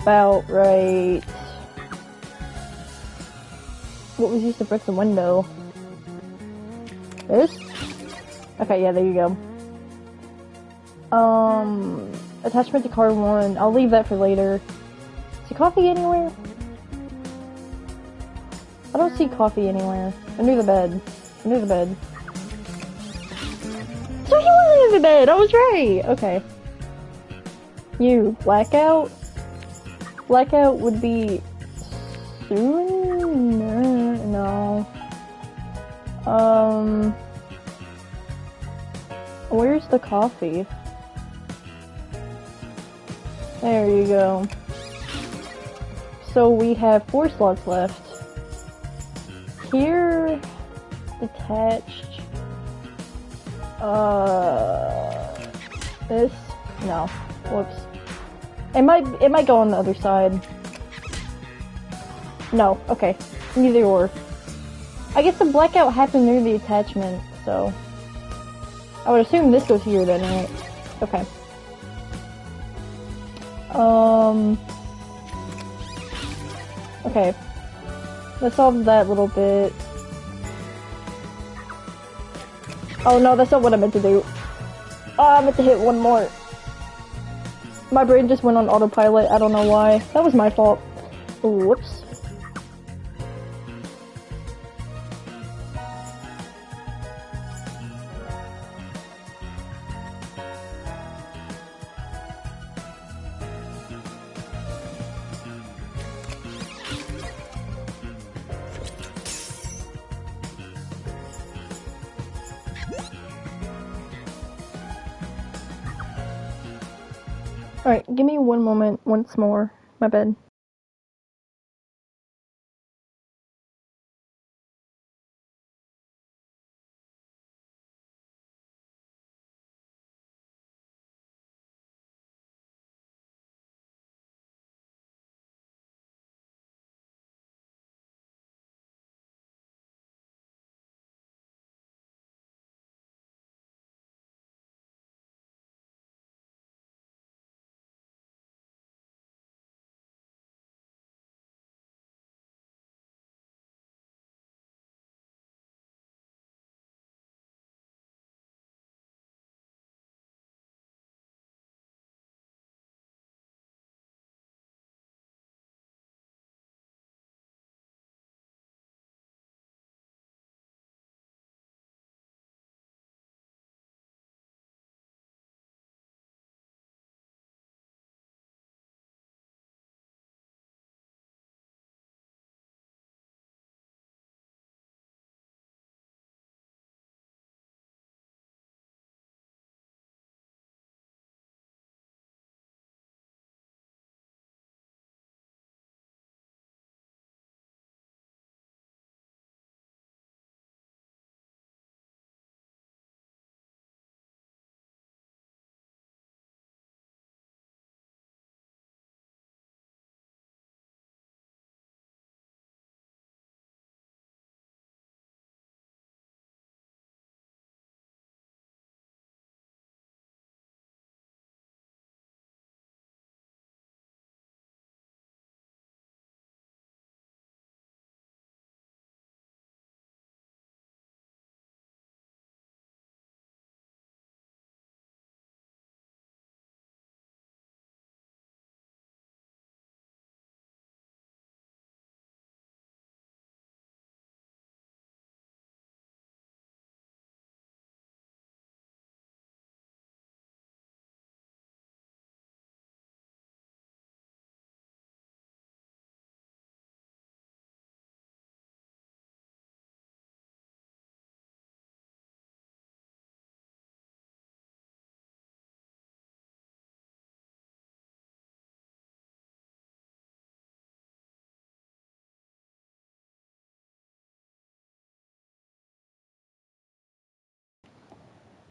About right. What was used to break the window? This? Okay, yeah, there you go. Attachment to car 1. I'll leave that for later. Is the coffee anywhere? I don't see coffee anywhere. Under the bed. Under the bed. Diamond Man! I was right! Okay. You, Blackout? Blackout would be... soon? No. Where's the coffee? There you go. So we have 4 slots left. Here... detached... this? No. Whoops. It might go on the other side. No, okay. Neither or. I guess the blackout happened near the attachment, so... I would assume this goes here then, right? Okay. Okay. Let's solve that little bit. Oh no, that's not what I meant to do. Oh, I meant to hit one more. My brain just went on autopilot, I don't know why. That was my fault. Whoops. Alright, give me one moment once more. My bad.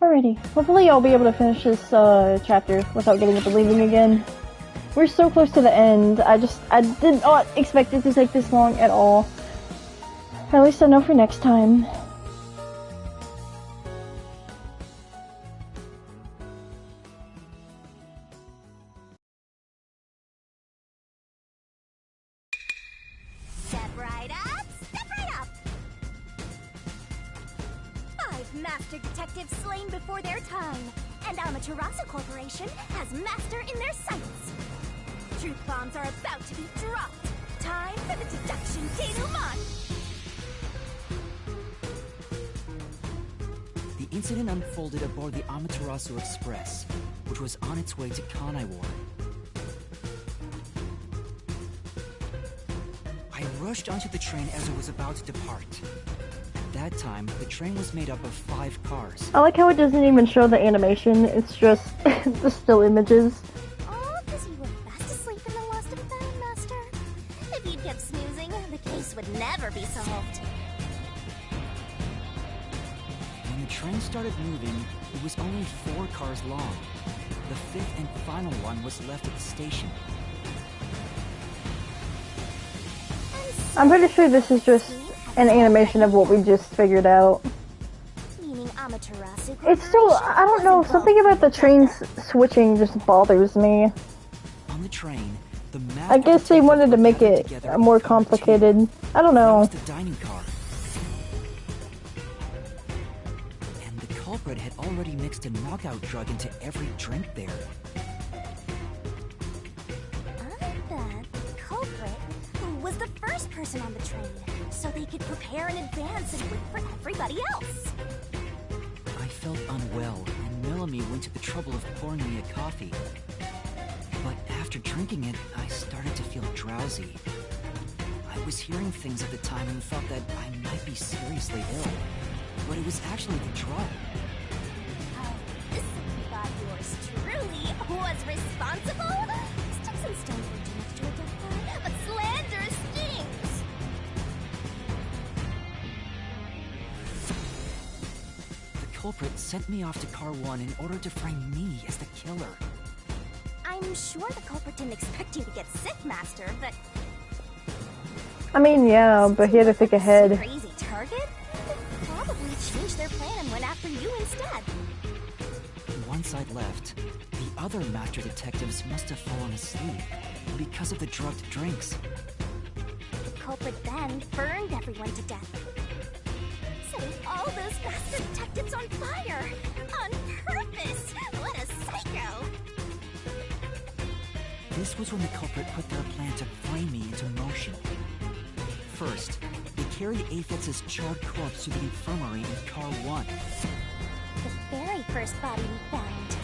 Alrighty, hopefully I'll be able to finish this chapter without getting up and leaving again. We're so close to the end, I did not expect it to take this long at all. At least I know for next time. Step right up, step right up! 5 master detectives slain before their time, and Amaterasu Corporation has master in their sights. Truth bombs are about to be dropped. Time for the deduction denouement! The incident unfolded aboard the Amaterasu Express, which was on its way to Kanaiwar. I rushed onto the train as it was about to depart. At that time, the train was made up of 5 cars. I like how it doesn't even show the animation, it's just the still images. Oh, because you were fast asleep in the lost and found, Master. If you'd kept snoozing, the case would never be solved. When the train started moving, it was only 4 cars long. The 5th and final one was left at the station. I'm pretty sure this is just an animation of what we just figured out. Meaning Amaterasu. It's still, I don't know, something about the trains switching just bothers me. On the train, the map I guess they wanted to make it more complicated. I don't know. the dining car. And the culprit had already mixed a knockout drug into every drink there. I bet the culprit was the first person on the train, so they could prepare in advance and wait for everybody else. I felt unwell, and Melanie went to the trouble of pouring me a coffee. But after drinking it, I started to feel drowsy. I was hearing things at the time and thought that I might be seriously ill. But it was actually the drug. Oh, this thought yours truly was responsible? Sticks and stones won't do much to identify, but slander stings! The culprit sent me off to Car 1 in order to frame me as the killer. I'm sure the culprit didn't expect you to get sick, Master, but... I mean, yeah, but he had to think ahead. Crazy target? They probably changed their plan and went after you instead. Once I'd left, the other master detectives must have fallen asleep because of the drugged drinks. The culprit then burned everyone to death. Setting all those bastard detectives on fire! On purpose! What a psycho! This was when the culprit put their plan to frame me into motion. First, they carried Aphex's charred corpse to the infirmary in Car 1. The very first body we found.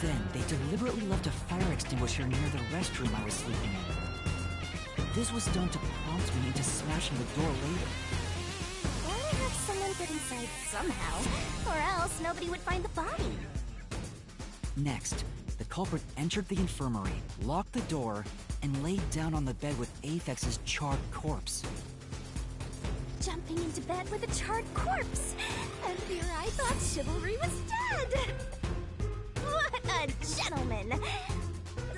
Then, they deliberately left a fire extinguisher near the restroom I was sleeping in. This was done to prompt me into smashing the door later. Gotta have someone get inside somehow, or else nobody would find the body. Next, the culprit entered the infirmary, locked the door, and laid down on the bed with Aphex's charred corpse. Jumping into bed with a charred corpse! And here I thought chivalry was dead! What a gentleman!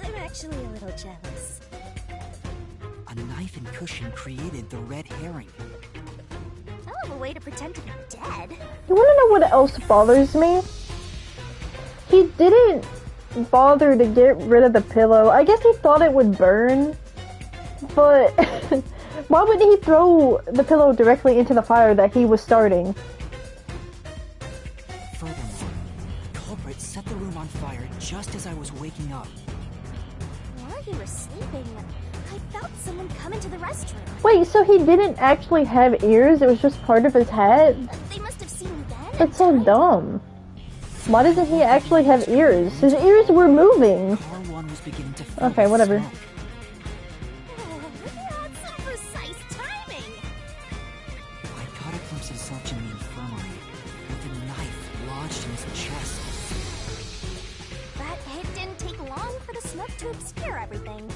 I'm actually a little jealous. A knife and cushion created the red herring. Hell of a way to pretend to be dead. You wanna know what else bothers me? He didn't bother to get rid of the pillow. I guess he thought it would burn, but why wouldn't he throw the pillow directly into the fire that he was starting? Furthermore, the culprit set the room on fire just as I was waking up. While you were sleeping, I felt someone come into the restroom. Wait, so he didn't actually have ears? It was just part of his head? They must have seen me then. That's so dumb. Why doesn't he actually have ears? His ears were moving. Car 1 was beginning to fill Okay, with whatever. smoke. Oh, that's some precise timing. I caught a glimpse of Selch in the infirmary, with a knife lodged in his chest. But it didn't take long for the smoke to obscure everything.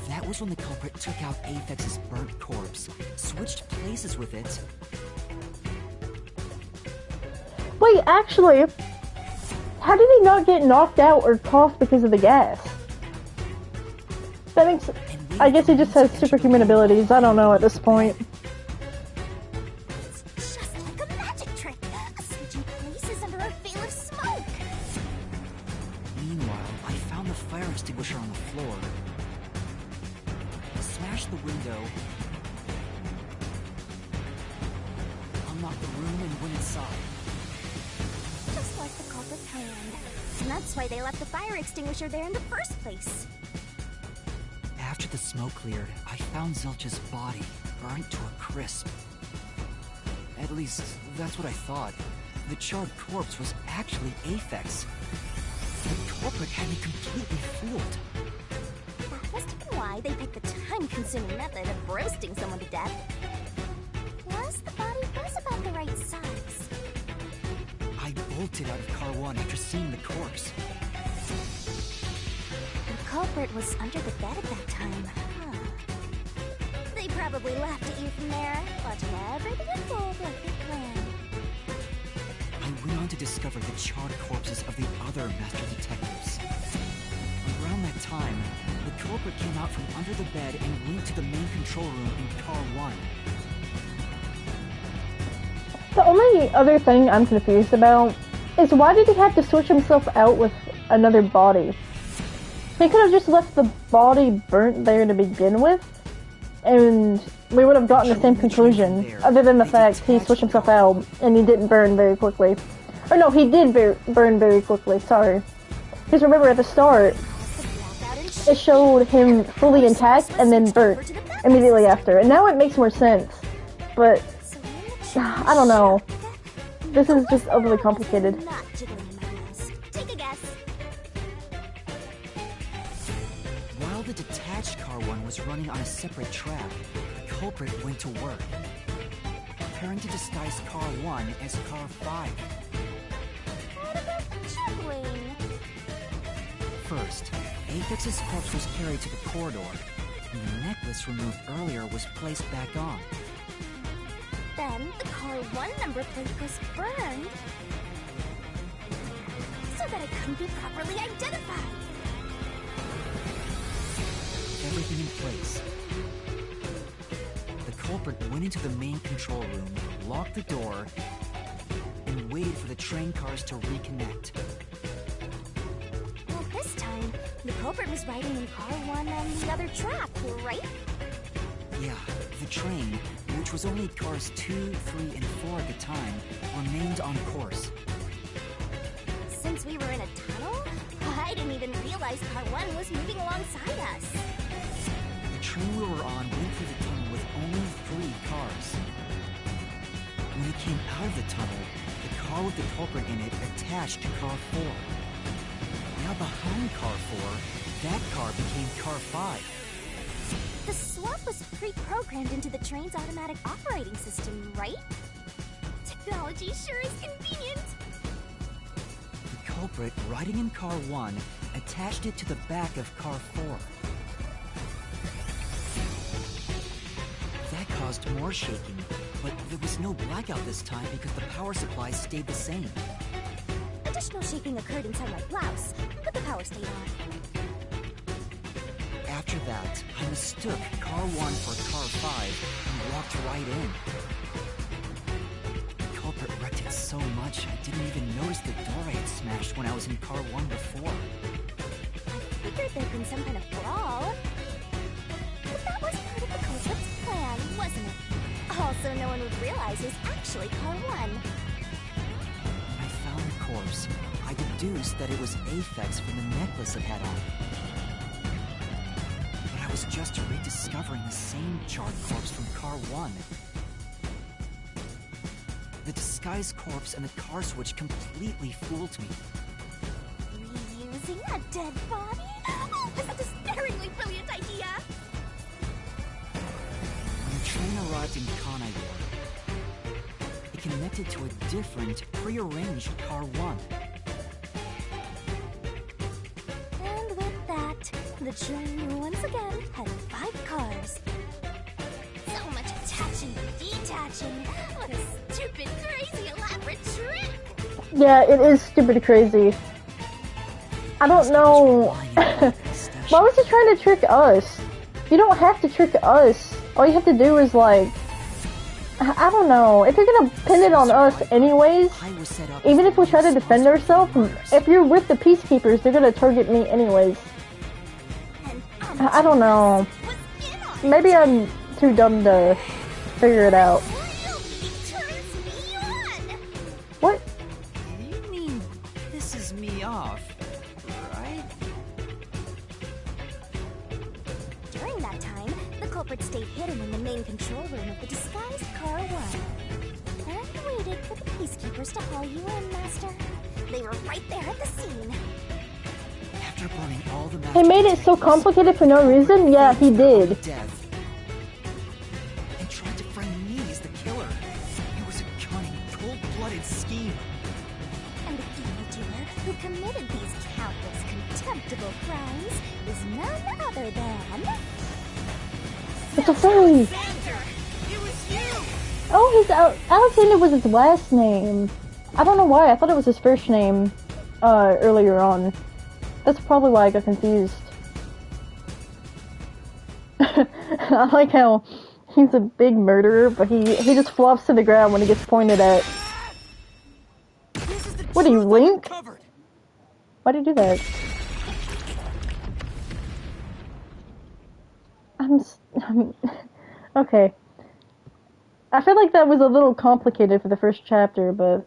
That was when the culprit took out Aphex's burnt corpse, switched places with it. Wait, actually, how did he not get knocked out or cough because of the gas? That makes... I guess he just has superhuman abilities. I don't know at this point. It's just like a magic trick. Switching places under a veil of smoke. Meanwhile, I found the fire extinguisher on the floor, smashed the window, unlocked the room, and went inside. Just like the culprit's hand. And that's why they left the fire extinguisher there in the first place. After the smoke cleared, I found Zilch's body, burnt to a crisp. At least, that's what I thought. The charred corpse was actually Aphex. The culprit had me completely fooled. That must have been why they picked the time-consuming method of roasting someone to death. Plus, the body was about the right size. I bolted out of Car 1 after seeing the corpse. The culprit was under the bed at that time, huh? They probably laughed at you from there, watching everything unfold like they planned. I went on to discover the charred corpses of the other master detectives. Around that time, the culprit came out from under the bed and went to the main control room in Car 1. The only other thing I'm confused about is why did he have to switch himself out with another body? He could have just left the body burnt there to begin with, and we would have gotten the same conclusion, other than the fact he switched himself out and he didn't burn very quickly. Or no, he did burn very quickly, sorry. Because remember, at the start, it showed him fully intact and then burnt immediately after. And now it makes more sense. But, I don't know. This is just overly complicated. Take a guess. While the detached Car 1 was running on a separate track, the culprit went to work, preparing to disguise Car 1 as Car 5. What about the juggling? First, Aphex's corpse was carried to the corridor, and the necklace removed earlier was placed back on. Then, the Car 1 number plate was burned, so that it couldn't be properly identified. Everything in place. The culprit went into the main control room, locked the door, and waited for the train cars to reconnect. Well, this time, the culprit was riding in Car 1 on the other track, right? Yeah, the train, which was only cars 2, 3, and 4 at the time, remained on course. Since we were in a tunnel, I didn't even realize Car 1 was moving alongside us. The train we were on went through the tunnel with only 3 cars. When it came out of the tunnel, the car with the culprit in it attached to Car 4. Now behind Car 4, that car became Car 5. The swap was pre-programmed into the train's automatic operating system, right? Technology sure is convenient. The culprit, riding in Car 1, attached it to the back of Car 4. That caused more shaking, but there was no blackout this time because the power supply stayed the same. Additional shaking occurred inside my blouse, but the power stayed on. After that, I mistook Car 1 for Car 5 and walked right in. The culprit wrecked it so much I didn't even notice the door I had smashed when I was in Car 1 before. I figured there'd been some kind of brawl. But that was part of the culprit's plan, wasn't it? Also, no one would realize it was actually Car 1. When I found the corpse, I deduced that it was Aphex from the necklace it had on. I was just rediscovering the same charred corpse from Car 1. The disguised corpse and the car switch completely fooled me. Reusing a dead body? Oh, that's a despairingly brilliant idea! When the train arrived in Kanayor, it connected to a different, prearranged Car 1. And with that, the train once again had 5 cars. So much attaching and detaching. What a stupid, crazy, elaborate trick! Yeah, it is stupid crazy. I don't know. Why was he trying to trick us? You don't have to trick us. All you have to do is like, I don't know. If you're gonna pin it on us anyways, even if we try to defend ourselves, if you're with the Peacekeepers, they're gonna target me anyways. I don't know. Maybe I'm too dumb to figure it out. What? You mean pisses me off, right? During that time, the culprit stayed hidden in the main control room of the disguised Car 1. waited for the peacekeepers to haul you in, Master. They were right there at the scene. After burning all the He made it so complicated for no reason? Yeah, he did. Death. And tried to frame me as the killer. It was a cunning, cold-blooded scheme. And the evildoer who committed these countless contemptible crimes is none other than... It's a fairy! Xander! It was you! Oh, Alexander was his last name. I don't know why, I thought it was his first name, earlier on. That's probably why I got confused. I like how he's a big murderer, but he just flops to the ground when he gets pointed at. What do you, Link? Why do you do that? Okay. I feel like that was a little complicated for the first chapter, but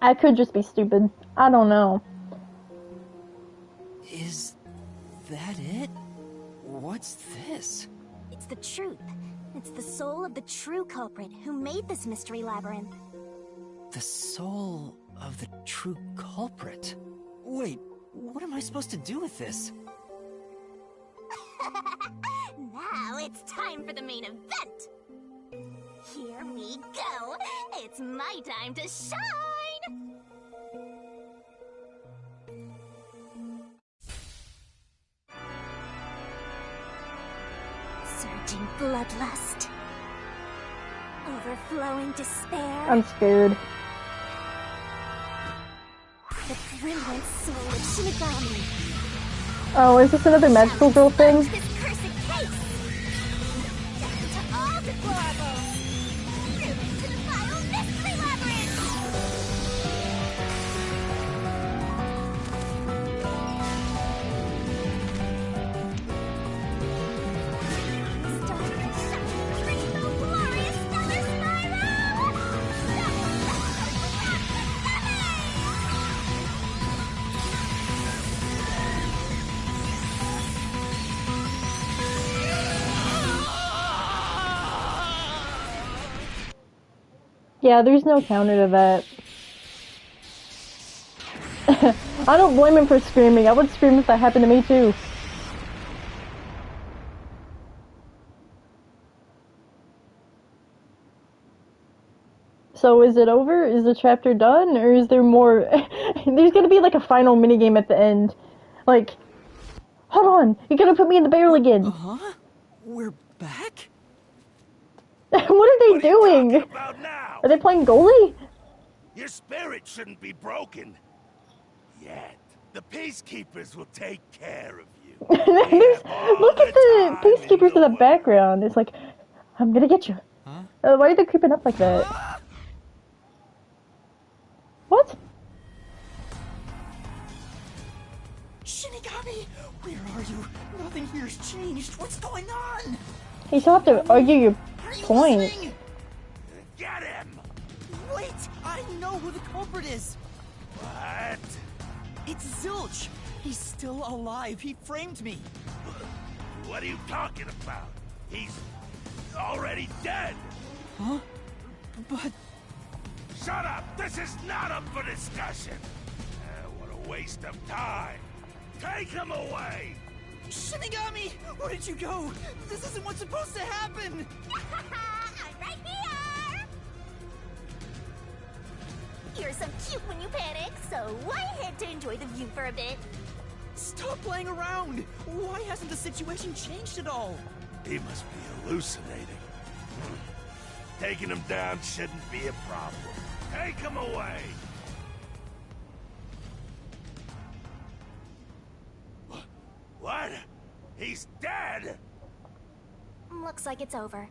I could just be stupid. I don't know. Is that it? What's this? It's the truth. It's the soul of the true culprit who made this mystery labyrinth. The soul of the true culprit? Wait, what am I supposed to do with this? Now it's time for the main event! Here we go! It's my time to shine! Surging bloodlust. Overflowing despair. I'm scared. The brilliant soul of Shinigami. Oh, is this another magical girl thing? This cursed case! Down to all deplorables! Through to the final mystery labyrinth! Starting shining rainbow glorious stellar spiral! Yeah, there's no counter to that. I don't blame him for screaming. I would scream if that happened to me too. So is it over? Is the chapter done? Or is there more? There's gonna be like a final minigame at the end. Like, hold on, you're gonna put me in the barrel again. Huh? We're back? What are they What are you doing? talking about now? Are they playing goalie? Your spirit shouldn't be broken. Yet. The peacekeepers will take care of you. Look at the peacekeepers in the background. It's like, I'm gonna get you. Huh? Why are they creeping up like that? What? Shinigami! Where are you? Nothing here's changed. What's going on? You still have to argue your Are you point. listening? Get him! Wait! I know who the culprit is! What? It's Zilch! He's still alive. He framed me. What are you talking about? He's already dead. Huh? But... Shut up! This is not up for discussion. What a waste of time. Take him away! Shinigami! Where did you go? This isn't what's supposed to happen! I'm right here! You're so cute when you panic, so why head to enjoy the view for a bit? Stop playing around! Why hasn't the situation changed at all? He must be hallucinating. Taking him down shouldn't be a problem. Take him away! What? He's dead? Looks like it's over.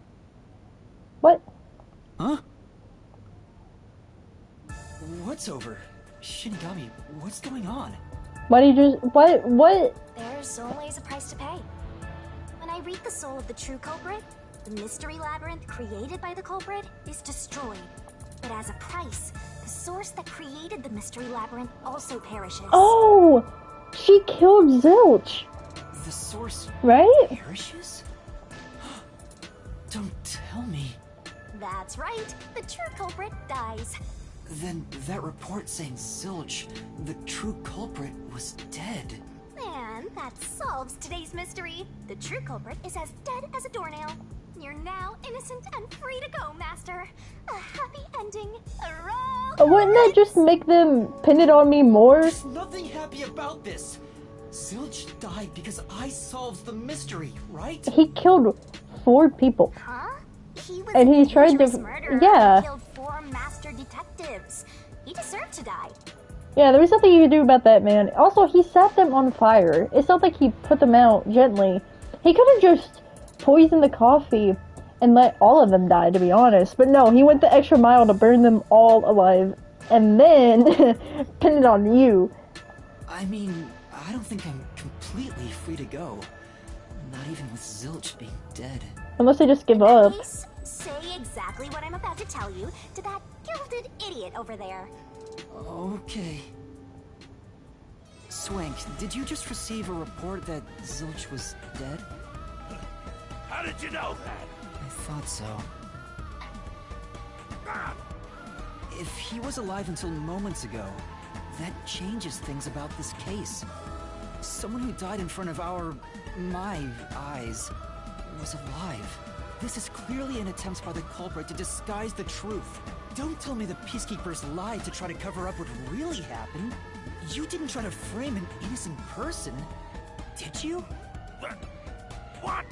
What? Huh? What's over? Shinigami, what's going on? Why do you just... What? There's always a price to pay. When I read the soul of the true culprit, the mystery labyrinth created by the culprit is destroyed. But as a price, the source that created the mystery labyrinth also perishes. Oh! She killed Zilch, The source right? perishes? Don't tell me. That's right. The true culprit dies. Then that report saying Zilch, the true culprit, was dead. And that solves today's mystery. The true culprit is as dead as a doornail. You're now innocent and free to go, Master. A happy ending. Hurrah! Wouldn't that just make them pin it on me more? There's nothing happy about this. Zilch died because I solved the mystery, right? He killed 4 people. Huh? He was And he a tried to- dangerous murderer yeah. who killed 4 master detectives. He deserved to die. Yeah, there was nothing you could do about that, man. Also, he set them on fire. It's not like he put them out gently. He could have just poisoned the coffee and let all of them die, to be honest. But no, he went the extra mile to burn them all alive. And then pin it on you. I mean, I don't think I'm completely free to go. Not even with Zilch being dead. Unless they just give up. Please say exactly what I'm about to tell you to that gilded idiot over there. Okay. Swank, did you just receive a report that Zilch was dead? How did you know that? I thought so. Ah, If he was alive until moments ago, that changes things about this case. Someone who died in front of my eyes, was alive. This is clearly an attempt by the culprit to disguise the truth. Don't tell me the Peacekeepers lied to try to cover up what really happened. You didn't try to frame an innocent person, did you? what?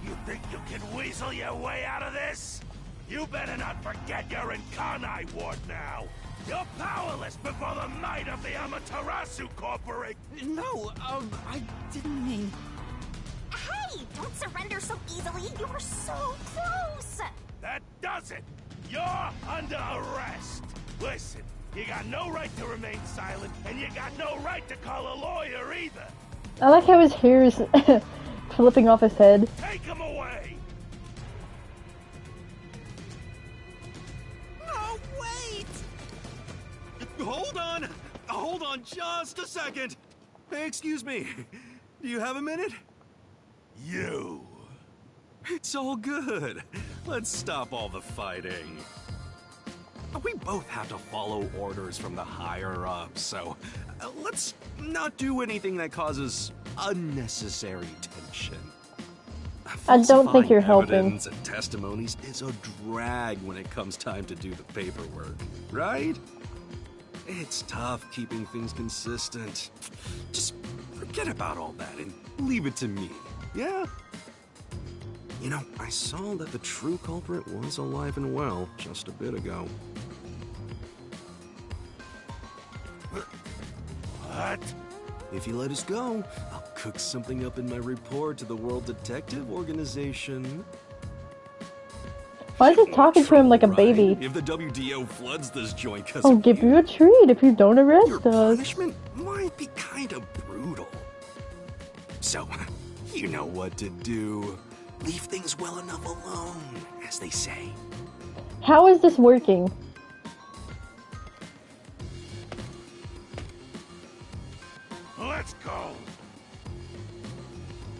You think you can weasel your way out of this? You better not forget you're in Kanai Ward now. You're powerless before the might of the Amaterasu Corporation. No, I didn't mean... Hey, don't surrender so easily. You were so close. That does it. You're under arrest. Listen, you got no right to remain silent, and you got no right to call a lawyer either. I like how his hair is flipping off his head. Take him away. No, wait! Hold on just a second. Hey, excuse me. Do you have a minute? You. It's all good. Let's stop all the fighting. We both have to follow orders from the higher-ups, so let's not do anything that causes unnecessary tension. I don't think you're helping. Evidence and testimonies is a drag when it comes time to do the paperwork, right? It's tough keeping things consistent. Just forget about all that and leave it to me, yeah? You know, I saw that the true culprit was alive and well just a bit ago. What? If you let us go, I'll cook something up in my report to the World Detective Organization. Why is he talking to him like a baby? If the WDO floods this joint because I'll give you a treat if you don't your arrest us. punishment might be kind of brutal. So, you know what to do. Leave things well enough alone, as they say. How is this working? Let's go.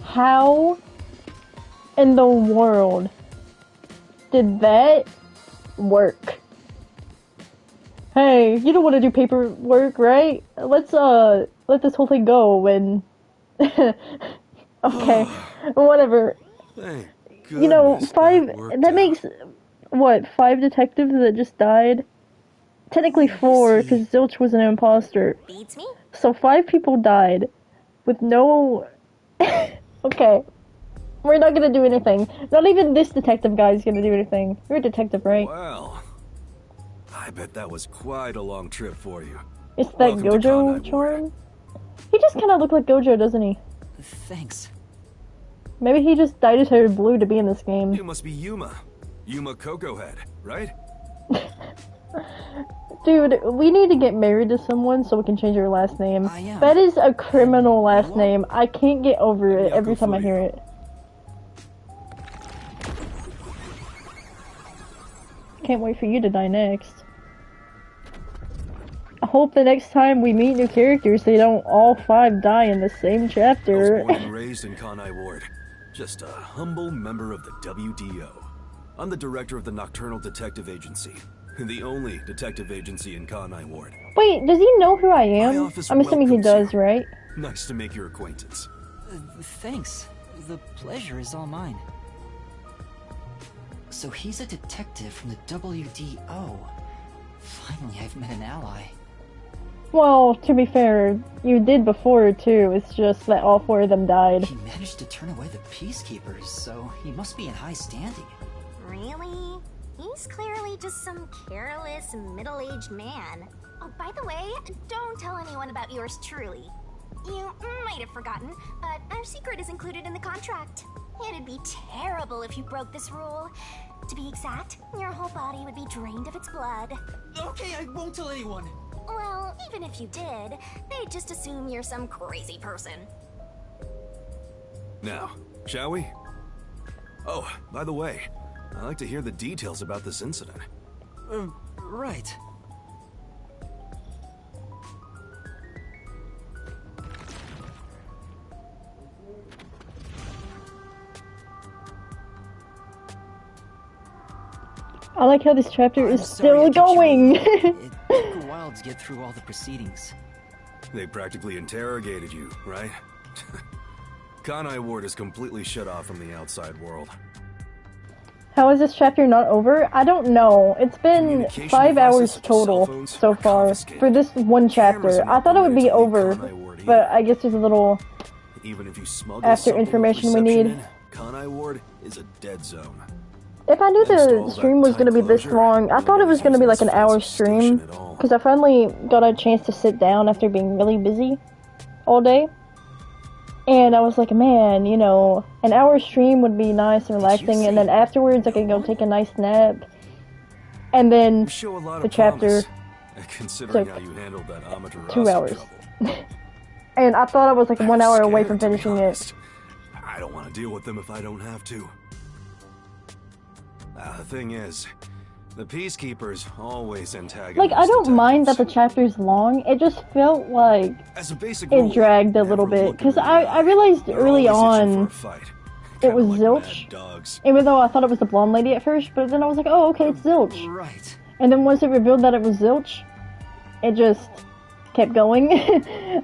How in the world did that work? Hey, you don't want to do paperwork, right? Let's let this whole thing go when okay, whatever. Thank You know, goodness 5 worked that out. makes what, 5 detectives that just died? Technically 4 cuz Zilch was an imposter. Beats me? So 5 people died with no okay. We're not gonna do anything. Not even this detective guy is gonna do anything. You're a detective, right? Well, I bet that was quite a long trip for you. It's that Welcome to Gojo Kanai charm. He just kind of looked like Gojo, doesn't he? Thanks. Maybe he just dyed his hair blue to be in this game. You must be Yuma. Yuma Cocoa Head, right? Dude, we need to get married to someone so we can change our last name. I am. That is a criminal last What? name. I can't get over it every time I hear it. Can't wait for you to die next. I hope the next time we meet new characters, they don't all 5 die in the same I was chapter. born and raised in Kanai Ward. Just a humble member of the WDO. I'm the director of the Nocturnal Detective Agency. The only detective agency in Kanai Ward. Wait, does he know who I My am? office I'm assuming he welcomes does, you. right? Nice to make your acquaintance. Thanks. The pleasure is all mine. So he's a detective from the WDO. Finally, I've met an ally. Well, to be fair, you did before too. It's just that all four of them died. He managed to turn away the Peacekeepers, so he must be in high standing. Really? He's clearly just some careless, middle-aged man. Oh, by the way, don't tell anyone about yours truly. You might have forgotten, but our secret is included in the contract. It'd be terrible if you broke this rule. To be exact, your whole body would be drained of its blood. Okay, I won't tell anyone. Well, even if you did, they'd just assume you're some crazy person. Now, shall we? Oh, by the way, I'd like to hear the details about this incident. Right. I like how this chapter I'm is sorry I still kept you going. waiting. It took a while to get through all the proceedings. They practically interrogated you, right? Kanai Ward is completely shut off from the outside world. How is this chapter not over? I don't know. It's been Communication 5 devices hours such as total cell phones so are far confiscated. for this one Cameras chapter. are not I thought it would be permitted to leave over, Kanai Ward but either. I guess there's a little Even if you smuggle after something with information we reception need. in, Kanai Ward is a dead zone. If I knew Thanks to all the that stream was tight going to be this closure, long, I thought it was going to be like an hour nobody's using this stream. fancy station at all. Because I finally got a chance to sit down after being really busy all day. And I was like, man, you know, an hour stream would be nice and relaxing. And then afterwards, I could go take a nice nap. And then You show a lot the of chapter promise, considering took how you handled that Amaterasu 2 hours. trouble. And I thought I was like I'm 1 hour away scared, from to be finishing it. honest. I don't want to deal with them if I don't have to. The thing is, the Peacekeepers always antagonize Like, I don't mind that the detectives. chapter's long. It just felt like As a basic it rule, dragged a little never bit. look Because them in the I eye. realized They're early always itching on for a fight. it Kinda was like Zilch. mad dogs. Even though I thought it was the blonde lady at first, but then I was like, oh, okay, it's Zilch. Right. And then once it revealed that it was Zilch, it just kept going.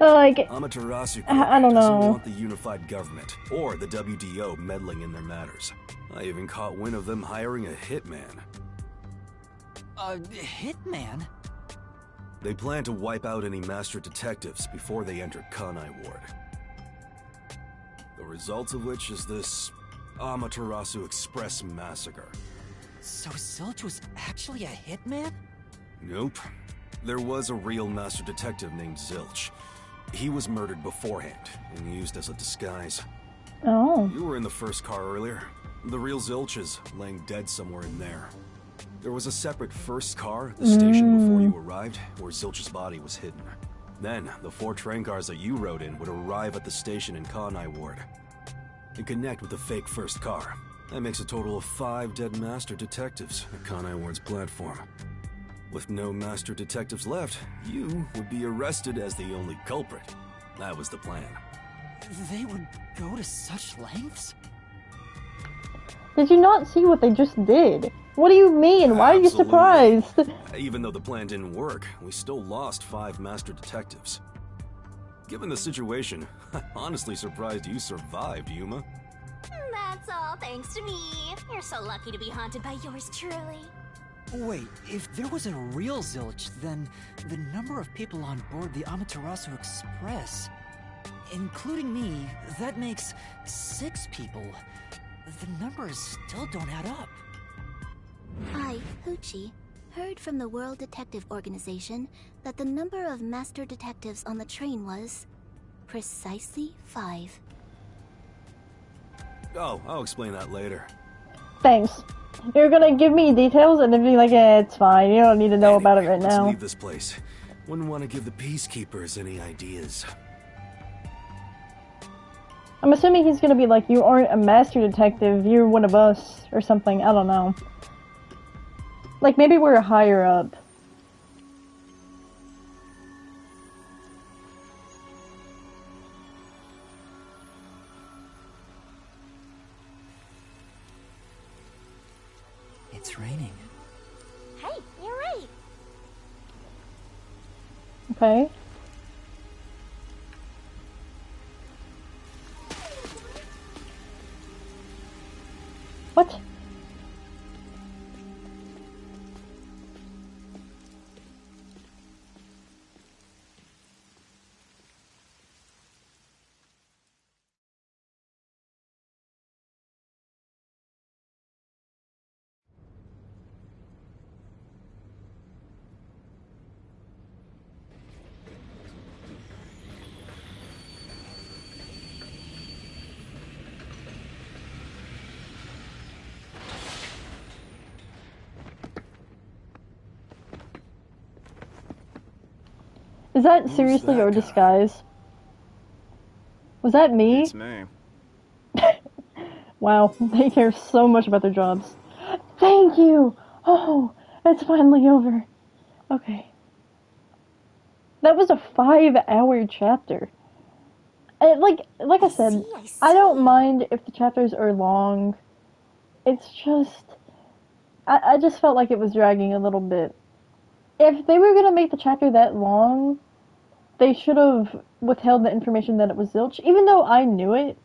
Like, Amaterasu I don't doesn't know. want the unified government or the WDO meddling in their matters. I even caught wind of them hiring a hitman. Hitman? They plan to wipe out any master detectives before they enter Kanai Ward. The result of which is this Amaterasu Express massacre. So Zilch was actually a hitman? Nope. There was a real master detective named Zilch. He was murdered beforehand and used as a disguise. oh. You were in the first car earlier. The real Zilch is laying dead somewhere in there. There was a separate first car at the station before you arrived, where Zilch's body was hidden. Then, the 4 train cars that you rode in would arrive at the station in Kanai Ward and connect with the fake first car. That makes a total of 5 dead master detectives at Kanai Ward's platform. With no master detectives left, you would be arrested as the only culprit. That was the plan. They would go to such lengths? Did you not see what they just did? What do you mean? Why are you Absolutely. surprised? Even though the plan didn't work, we still lost 5 master detectives. Given the situation, I'm honestly surprised you survived, Yuma. That's all thanks to me. You're so lucky to be haunted by yours truly. Wait, if there was a real Zilch, then the number of people on board the Amaterasu Express, including me, that makes 6 people. The numbers still don't add up. I, Hoochie, heard from the World Detective Organization that the number of master detectives on the train was precisely 5. Oh, I'll explain that later. Thanks. You're gonna give me details and then be like, eh, it's fine. You don't need to know about it right Let's now. leave this place. Wouldn't want to give the Peacekeepers any ideas. I'm assuming he's gonna be like, you aren't a master detective, you're one of us, or something. I don't know. Like, maybe we're higher up. Okay. What? Is that seriously that your guy? disguise? Was that me? It's me. Wow, they care so much about their jobs. Thank you! Oh, it's finally over. Okay. That was a 5-hour chapter. Like I said, I don't mind if the chapters are long. It's just... I just felt like it was dragging a little bit. If they were gonna make the chapter that long, they should have withheld the information that it was Zilch. Even though I knew it,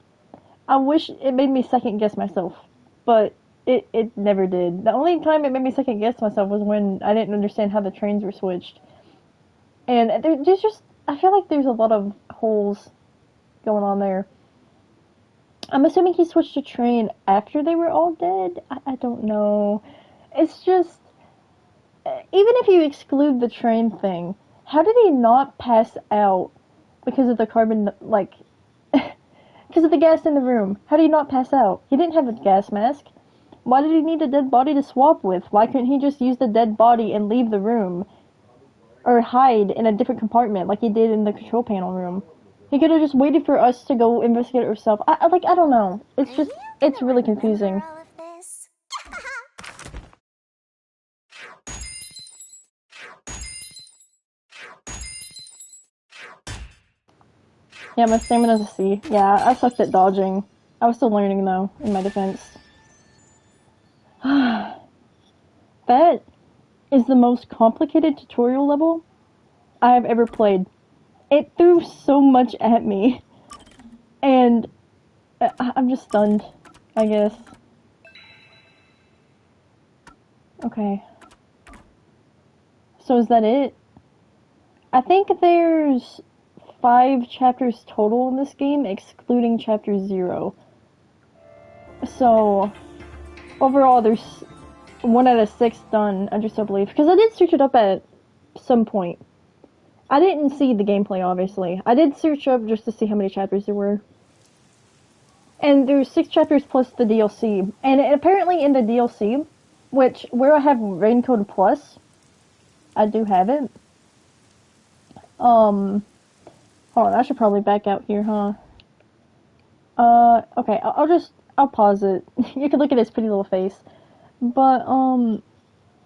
I wish it made me second guess myself. But it never did. The only time it made me second guess myself was when I didn't understand how the trains were switched. And there's just... I feel like there's a lot of holes going on there. I'm assuming he switched to train after they were all dead? I don't know. It's just... Even if you exclude the train thing, how did he not pass out because of the carbon, like... because of the gas in the room? How did he not pass out? He didn't have a gas mask. Why did he need a dead body to swap with? Why couldn't he just use the dead body and leave the room? Or hide in a different compartment like he did in the control panel room? He could have just waited for us to go investigate it ourselves. I don't know. It's just, it's really confusing. All of this. Yeah, my stamina's a C. Yeah, I sucked at dodging. I was still learning though, in my defense. That is the most complicated tutorial level I have ever played. It threw so much at me. And I'm just stunned, I guess. Okay. So is that it? I think there's 5 chapters total in this game, excluding chapter 0. So, overall there's 1 out of 6 done under sub-belief. Because I did search it up at some point. I didn't see the gameplay, obviously. I did search up just to see how many chapters there were. And there's 6 chapters plus the DLC. And apparently in the DLC, where I have Raincode Plus, I do have it. Hold on, I should probably back out here, huh? Okay, I'll pause it. You can look at his pretty little face. But,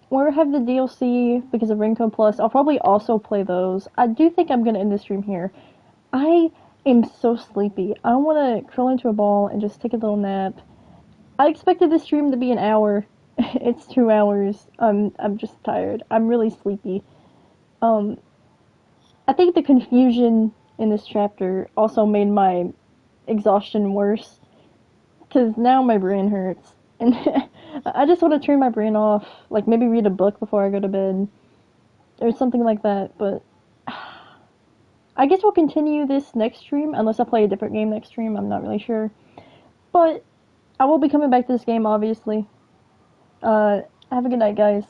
where I have the DLC because of Raincode Plus, I'll probably also play those. I do think I'm gonna end the stream here. I am so sleepy. I wanna curl into a ball and just take a little nap. I expected this stream to be an hour. It's 2 hours. I'm just tired. I'm really sleepy. I think the confusion in this chapter also made my exhaustion worse. Because now my brain hurts. And I just want to turn my brain off. Like, maybe read a book before I go to bed. Or something like that, but... I guess we'll continue this next stream, unless I play a different game next stream, I'm not really sure. But, I will be coming back to this game, obviously. Have a good night, guys.